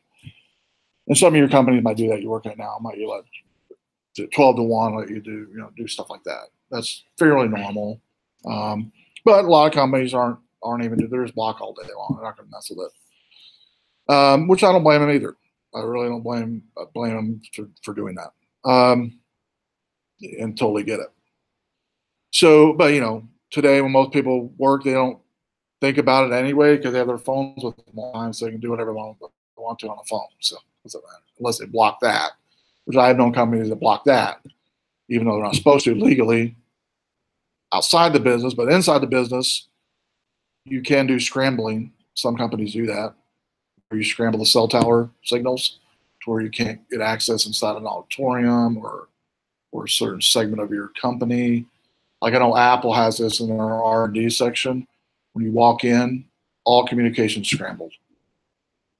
And some of your companies might do that. You work at now, might you let 12 to 1 let you do stuff like that. That's fairly normal. But a lot of companies aren't even, they're just block all day long. They're not going to mess with it. Which I don't blame them either. I really don't blame them for doing that. And totally get it. So, but today when most people work, they don't think about it anyway because they have their phones with them all the time, so they can do whatever they want to on a phone. So what's that matter? Unless they block that, which I have known companies that block that, even though they're not supposed to legally outside the business, but inside the business, you can do scrambling. Some companies do that, where you scramble the cell tower signals to where you can't get access inside an auditorium or a certain segment of your company. Like I know Apple has this in their R&D section. When you walk in, all communication scrambled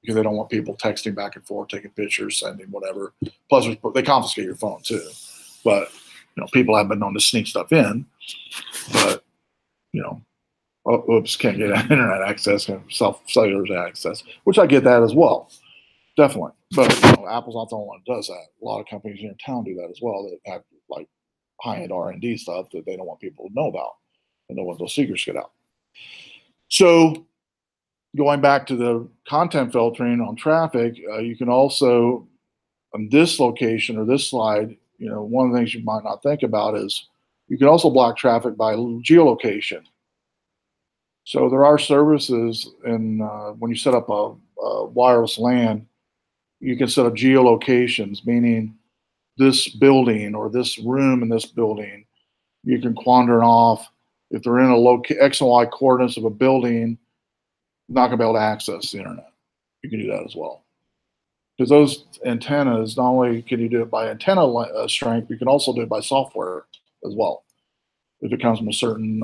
because they don't want people texting back and forth, taking pictures, sending whatever. Plus, they confiscate your phone too. But people have been known to sneak stuff in. But oops, can't get internet access, cellular access, which I get that as well, definitely. But Apple's not the only one that does that. A lot of companies here in town do that as well. That have like high-end R&D stuff that they don't want people to know about, and don't want those secrets get out. So going back to the content filtering on traffic, you can also, on this location or this slide, one of the things you might not think about is you can also block traffic by geolocation. So there are services, and when you set up a wireless LAN, you can set up geolocations, meaning this building or this room in this building, you can quadrant off. If they're in a X and Y coordinates of a building, not going to be able to access the internet. You can do that as well. Because those antennas, not only can you do it by antenna strength, you can also do it by software as well. If it comes from a certain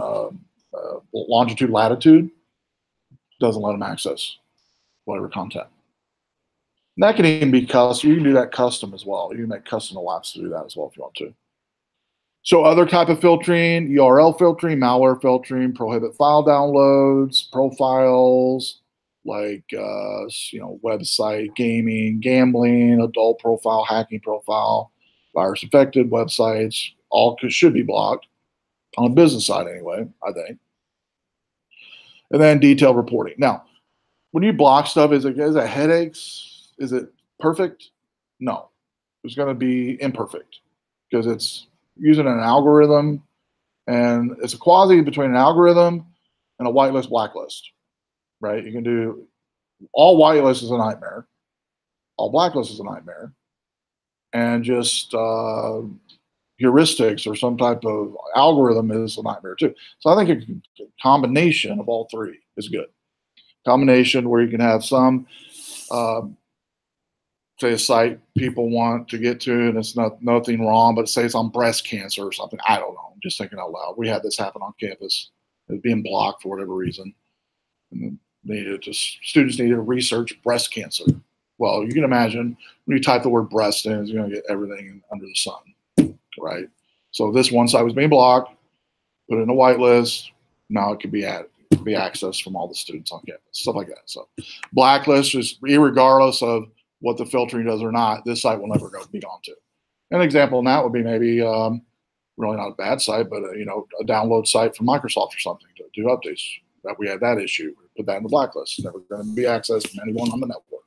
longitude, latitude, doesn't let them access whatever content. And that can even be custom. You can do that custom as well. You can make custom apps to do that as well if you want to. So other type of filtering, URL filtering, malware filtering, prohibit file downloads, profiles, like website, gaming, gambling, adult profile, hacking profile, virus infected websites, all should be blocked on the business side anyway, I think. And then detailed reporting. Now, when you block stuff, is it headaches? Is it perfect? No, it's going to be imperfect because it's using an algorithm, and it's a quasi between an algorithm and a whitelist blacklist, right? You can do all whitelist is a nightmare, all blacklist is a nightmare, and just heuristics or some type of algorithm is a nightmare too. So I think a combination of all three is good. Combination where you can have some say a site people want to get to, and it's nothing wrong, but say it's on breast cancer or something. I don't know. I'm just thinking out loud. We had this happen on campus. It was being blocked for whatever reason. And students needed to research breast cancer. Well, you can imagine when you type the word breast in, you're going to get everything under the sun, right? So this one site was being blocked, put it in a whitelist. Now it could be accessed from all the students on campus, stuff like that. So blacklist is regardless of what the filtering does or not, this site will never be gone to. An example of that would be maybe really not a bad site, but a download site from Microsoft or something to do updates. That we had that issue. Put that in the blacklist. It's never going to be accessed from anyone on the network,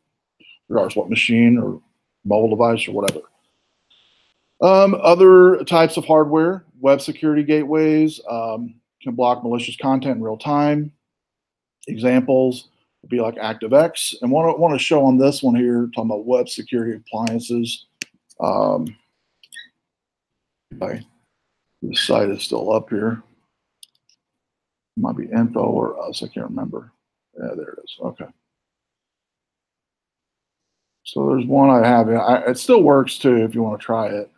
regardless what machine or mobile device or whatever. Other types of hardware, web security gateways can block malicious content in real time. Examples would be like ActiveX. And what I want to show on this one here, talking about web security appliances. The site is still up here. It might be info or us, I can't remember. Yeah, there it is. Okay. So there's one I have. It still works too if you want to try it.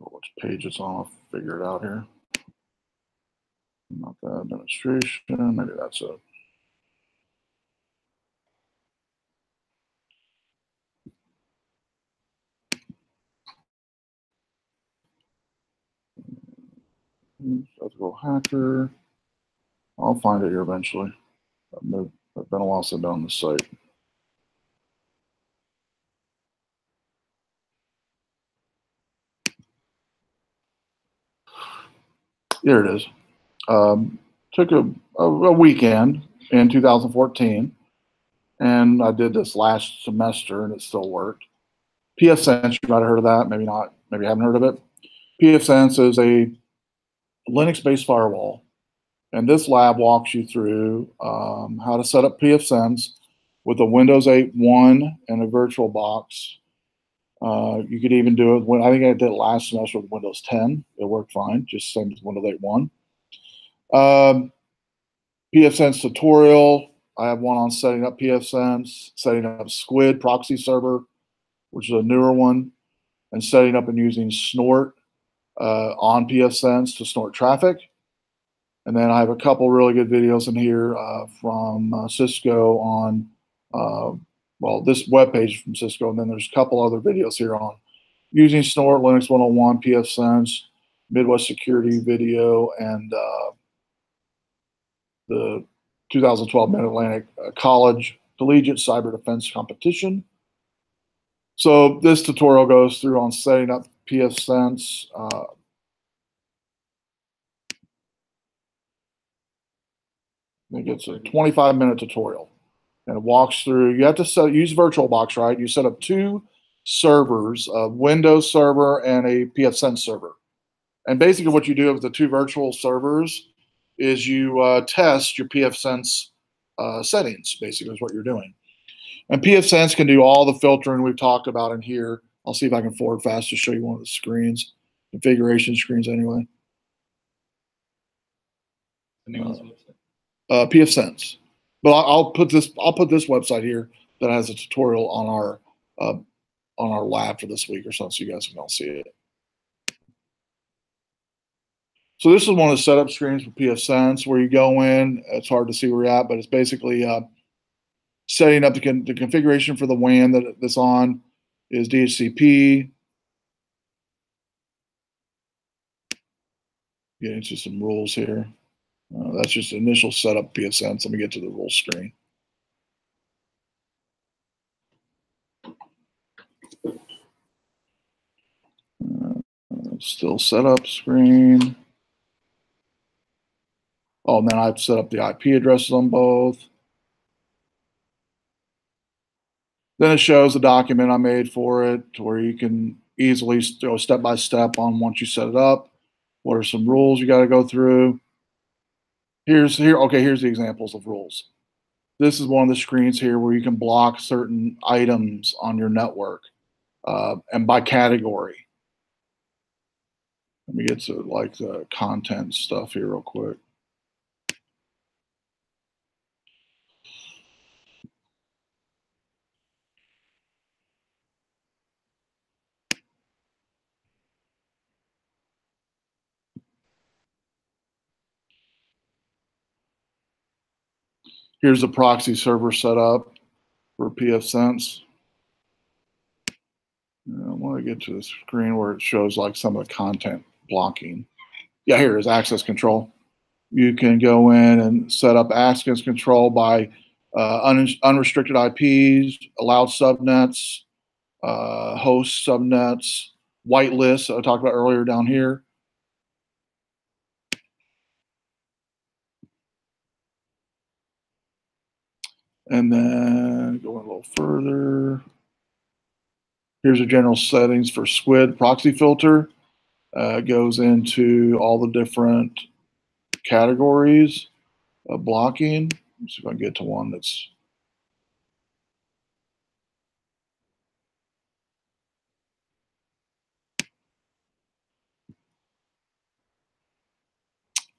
Which page it's on, I'll figure it out here. Not that demonstration, maybe that's it. Ethical hacker. I'll find it here eventually. It's been a while since I've been on the site. Here it is. Took a weekend in 2014. And I did this last semester and it still worked. pfSense, you might have heard of that, maybe not, maybe you haven't heard of it. pfSense is a Linux-based firewall. And this lab walks you through how to set up pfSense with a Windows 8.1 and a VirtualBox. You could even do it when I think I did it last semester with Windows 10. It worked fine, just same as Windows 8.1. pfSense tutorial. I have one on setting up pfSense, setting up Squid proxy server, which is a newer one, and setting up and using Snort on pfSense to snort traffic. And then I have a couple really good videos in here from Cisco on, well, this webpage from Cisco, and then there's a couple other videos here on using Snort, Linux 101, pfSense, Midwest Security video, and the 2012 Mid-Atlantic College Collegiate Cyber Defense Competition. So this tutorial goes through on setting up pfSense. I think it's a 25-minute tutorial, and it walks through. You have to use VirtualBox, right? You set up 2 servers, a Windows server and a pfSense server. And basically what you do with the 2 virtual servers is you test your pfSense settings, basically is what you're doing. And pfSense can do all the filtering we've talked about in here. I'll see if I can forward fast to show you one of the screens, configuration screens anyway. pfSense. But I'll put this website here that has a tutorial on our lab for this week or something, so you guys can all see it. So this is one of the setup screens for pfSense where you go in. It's hard to see where you're at, but it's basically setting up the configuration for the WAN that's on is DHCP. Get into some rules here. That's just initial setup pfSense. Let me get to the rules screen. Still setup screen. Oh, and then I've set up the IP addresses on both. Then it shows the document I made for it where you can easily go step by step on once you set it up. What are some rules you got to go through? Here's the examples of rules. This is one of the screens here where you can block certain items on your network and by category. Let me get to like the content stuff here real quick. Here's the proxy server setup for pfSense. I want to get to the screen where it shows like some of the content blocking. Yeah, here is access control. You can go in and set up access control by unrestricted IPs, allowed subnets, host subnets, whitelists I talked about earlier down here. And then going a little further. Here's the general settings for Squid proxy filter. Goes into all the different categories of blocking. Let's see if I can get to one that's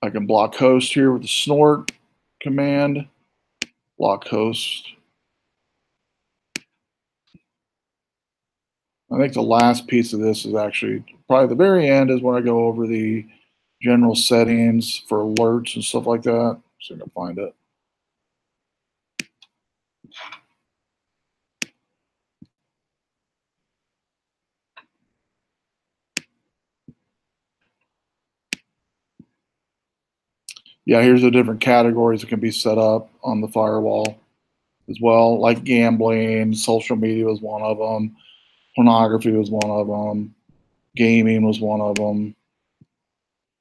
I can block host here with the snort command. Block host. I think the last piece of this is actually probably the very end is when I go over the general settings for alerts and stuff like that. See if I can find it. Yeah, here's the different categories that can be set up on the firewall as well, like gambling, social media was one of them, pornography was one of them, gaming was one of them.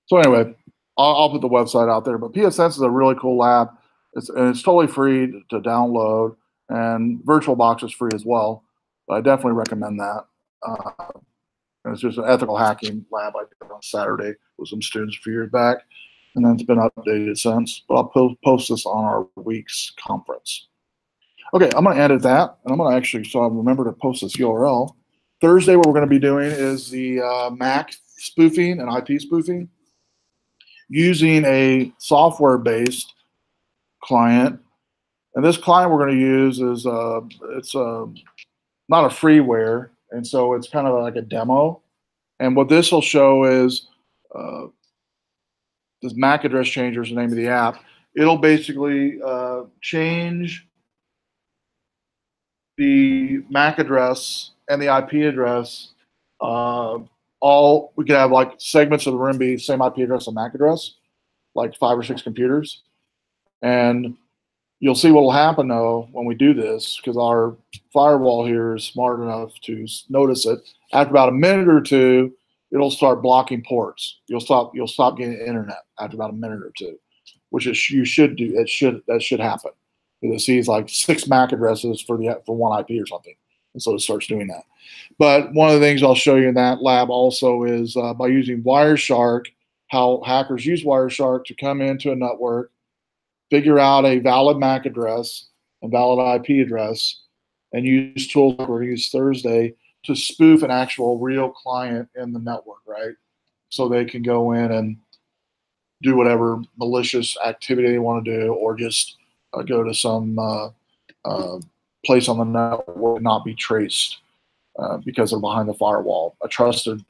So anyway, I'll put the website out there, but pfSense is a really cool lab. It's totally free to download, and VirtualBox is free as well. But I definitely recommend that. And it's just an ethical hacking lab I did on Saturday with some students a few years back, and then it's been updated since. But I'll post this on our week's conference. Okay, I'm going to edit that, and I'm going to actually, so I remember to post this URL. Thursday, what we're going to be doing is the Mac spoofing and IP spoofing using a software-based client. And this client we're going to use is it's not a freeware, and so it's kind of like a demo. And what this will show is this MAC address changer is the name of the app. It'll basically change the MAC address and the IP address. We could have like segments of the room be same IP address and MAC address, like 5 or 6 computers. And you'll see what will happen though when we do this, because our firewall here is smart enough to notice it. After about a minute or two, it'll start blocking ports. You'll stop getting internet after about a minute or two, which you should do. That should happen. It sees like 6 MAC addresses for one IP or something, and so it starts doing that. But one of the things I'll show you in that lab also is by using Wireshark, how hackers use Wireshark to come into a network, figure out a valid MAC address and valid IP address, and use tools like we're going to use Thursday to spoof an actual real client in the network, right? So they can go in and do whatever malicious activity they want to do, or just go to some place on the network and not be traced because they're behind the firewall. A trusted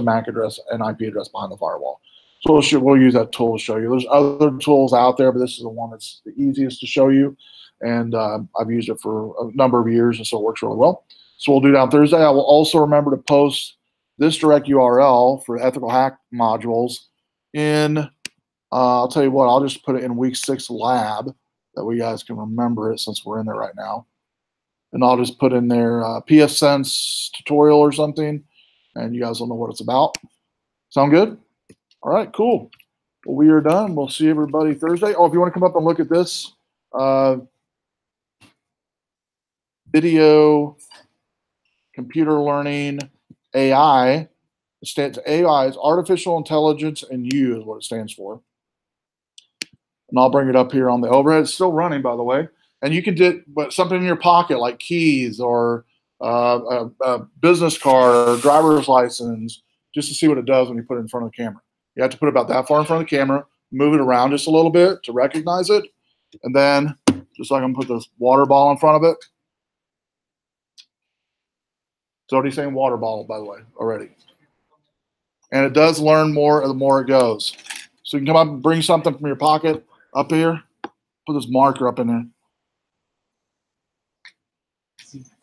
MAC address and IP address behind the firewall. So we'll use that tool to show you. There's other tools out there, but this is the one that's the easiest to show you. And I've used it for a number of years, and so it works really well. So we'll do that on Thursday. I will also remember to post this direct URL for ethical hack modules in, I'll tell you what, I'll just put it in week 6 lab, that we guys can remember it since we're in there right now. And I'll just put in there PFSense tutorial or something, and you guys will know what it's about. Sound good? All right, cool. Well, we are done. We'll see everybody Thursday. Oh, if you want to come up and look at this video computer learning AI. It stands AI is artificial intelligence, and U is what it stands for. And I'll bring it up here on the overhead. It's still running, by the way. And you can do something in your pocket like keys or a business card or driver's license, just to see what it does when you put it in front of the camera. You have to put it about that far in front of the camera, move it around just a little bit to recognize it. And then, just like I'm going to put this water bottle in front of it. It's already saying water bottle, by the way, already. And it does learn more the more it goes. So you can come up and bring something from your pocket up here. Put this marker up in there.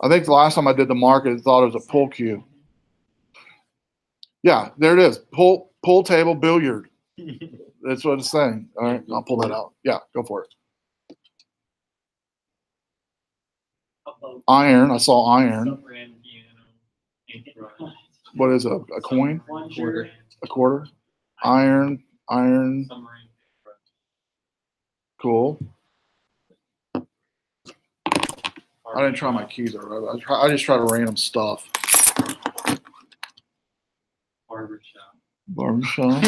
I think the last time I did the marker, I thought it was a pool cue. Yeah, there it is. Pool table billiard. That's what it's saying. All right, I'll pull that out. Yeah, go for it. Iron. I saw iron. What is a coin? A quarter. Iron. Cool. I didn't try my keys already. I just try to random stuff. Barbershop.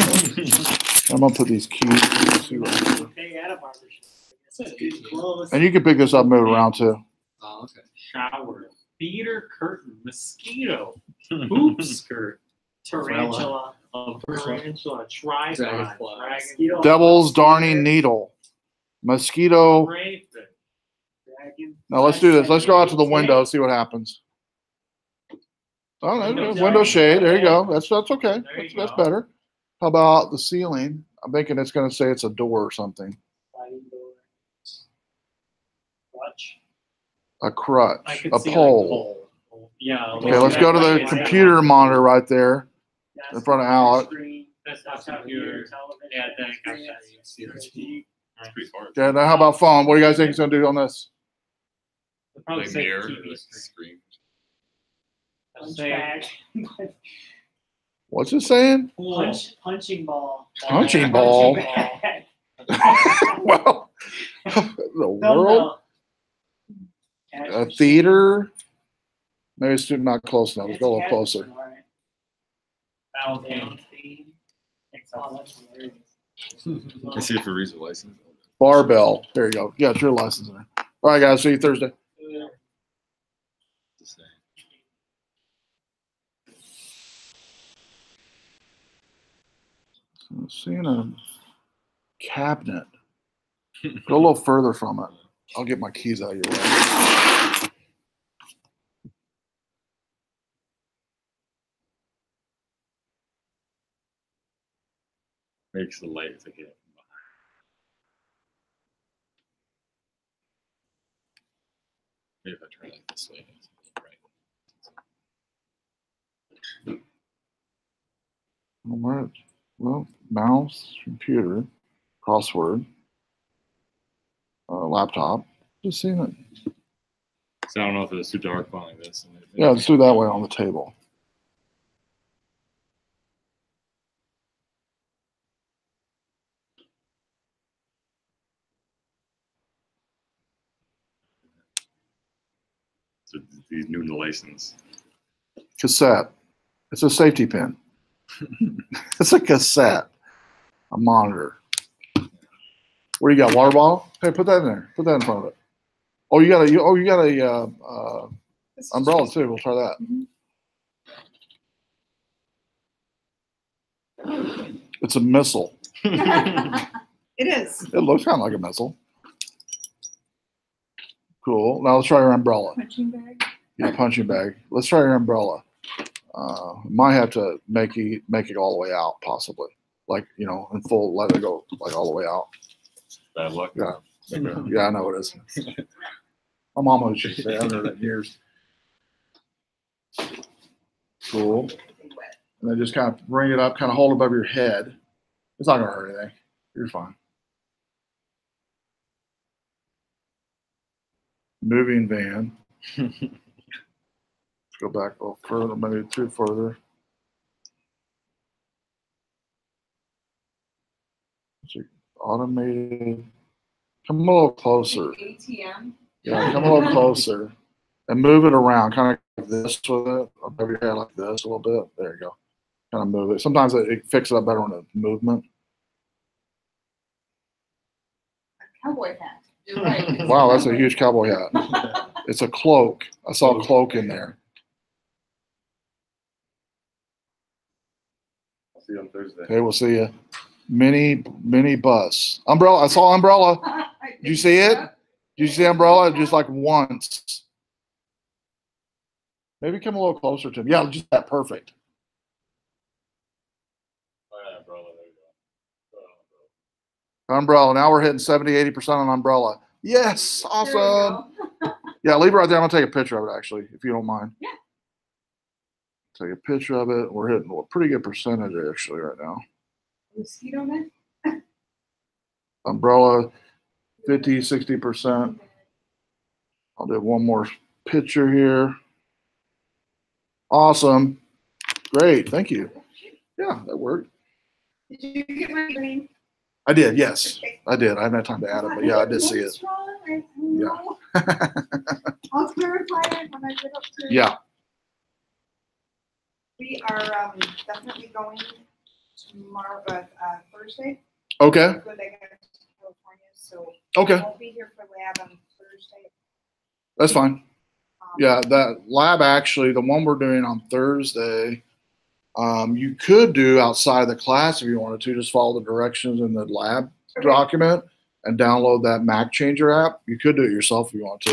I'm gonna put these keys. See what I do. And you can pick this up and move it around too. Oh, okay. Shower, theater curtain, mosquito, hoop skirt, tarantula, tripod, Devil's darning needle, mosquito. Now let's do this. Let's go out to the window, see what happens. Oh, no, window shade. There you go. That's okay. That's better. How about the ceiling? I'm thinking it's going to say it's a door or something. A crutch. A pole. Yeah. Okay, let's go to the computer monitor right there in front of Alec. Okay, now how about phone? What do you guys think he's going to do on this? Like mirror, screen. What's it saying? Punching ball. Punching ball. Well, The world? A theater? Maybe it's not close enough. Let's go a little closer. I see it for reason license. Barbell. There you go. Yeah, it's your license in there. All right, guys. See you Thursday. I'm seeing a cabinet. Go a little further from it. I'll get my keys out of your way. Makes the light to get from behind. Maybe if I turn it this way, it's a little bright. Well, mouse, computer, crossword, laptop. Just seeing it. So I don't know if it's too dark behind this. Yeah, let's do that way on the table. So these new license. Cassette. It's a safety pin. It's a cassette. A monitor. What do you got? Water bottle? Hey, put that in there. Put that in front of it. Oh, you got a umbrella too. We'll try that. Mm-hmm. It's a missile. It is. It looks kind of like a missile. Cool. Now let's try your umbrella. Punching bag. Yeah, punching bag. Let's try your umbrella. Might have to make it all the way out, possibly. Like, you know, in full, let it go like all the way out. Bad luck. Yeah. Yeah, I know it is. My mom always used to say, I haven't heard that in years. Cool. And then just kind of bring it up, kind of hold it above your head. It's not going to hurt anything. You're fine. Moving van. Let's go back a little further, maybe two further. Automated. Come a little closer. ATM. Yeah, come a little closer. And move it around, kind of like this with it, above your head like this a little bit. There you go. Kind of move it. Sometimes it fixes it up better when it's movement. A cowboy hat. You're right. Wow, that's a huge cowboy hat. It's a cloak. I saw a cloak in there. I'll see you on Thursday. Okay, we'll see you. Mini bus. Umbrella. I saw umbrella. Did you see it? Did you see umbrella? Just like once. Maybe come a little closer to him. Yeah, just that. Perfect. Umbrella, there you go. Umbrella. Now we're hitting 70-80% on umbrella. Yes. Awesome. Yeah, leave it right there. I'm going to take a picture of it, actually, if you don't mind. Yeah. Take a picture of it. We're hitting a pretty good percentage, actually, right now. Mosquito net? Umbrella, 50-60%. I'll do one more picture here. Awesome. Great. Thank you. Yeah, that worked. Did you get my green? I did, yes. Okay. I did. I haven't had time to add it, but yeah, I did see it. Yeah. I'll clarify it when I get up to. Yeah. We are definitely going tomorrow, Thursday. Okay. Good, I got to California, so okay. I won't be here for lab on Thursday. That's fine. Yeah, that lab actually, the one we're doing on Thursday, you could do outside of the class if you wanted to. Just follow the directions in the lab document and download that Mac Changer app. You could do it yourself if you want to.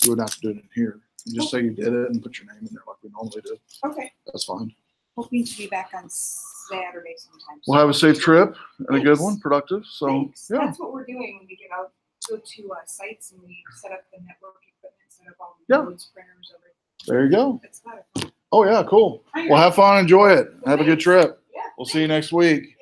You wouldn't have to do it in here. You just say you did it and put your name in there like we normally do. Okay. That's fine. Hoping to be back on Saturday sometime. We'll have a safe trip and a good one, productive. So Thanks. Yeah. That's what we're doing when we get out, go to sites and we set up the network equipment, set up all the nodes, printers, everything. There you go. It's a lot of fun. Oh yeah, cool. Well, have fun, enjoy it. Have a good trip. Yeah. We'll see you next week.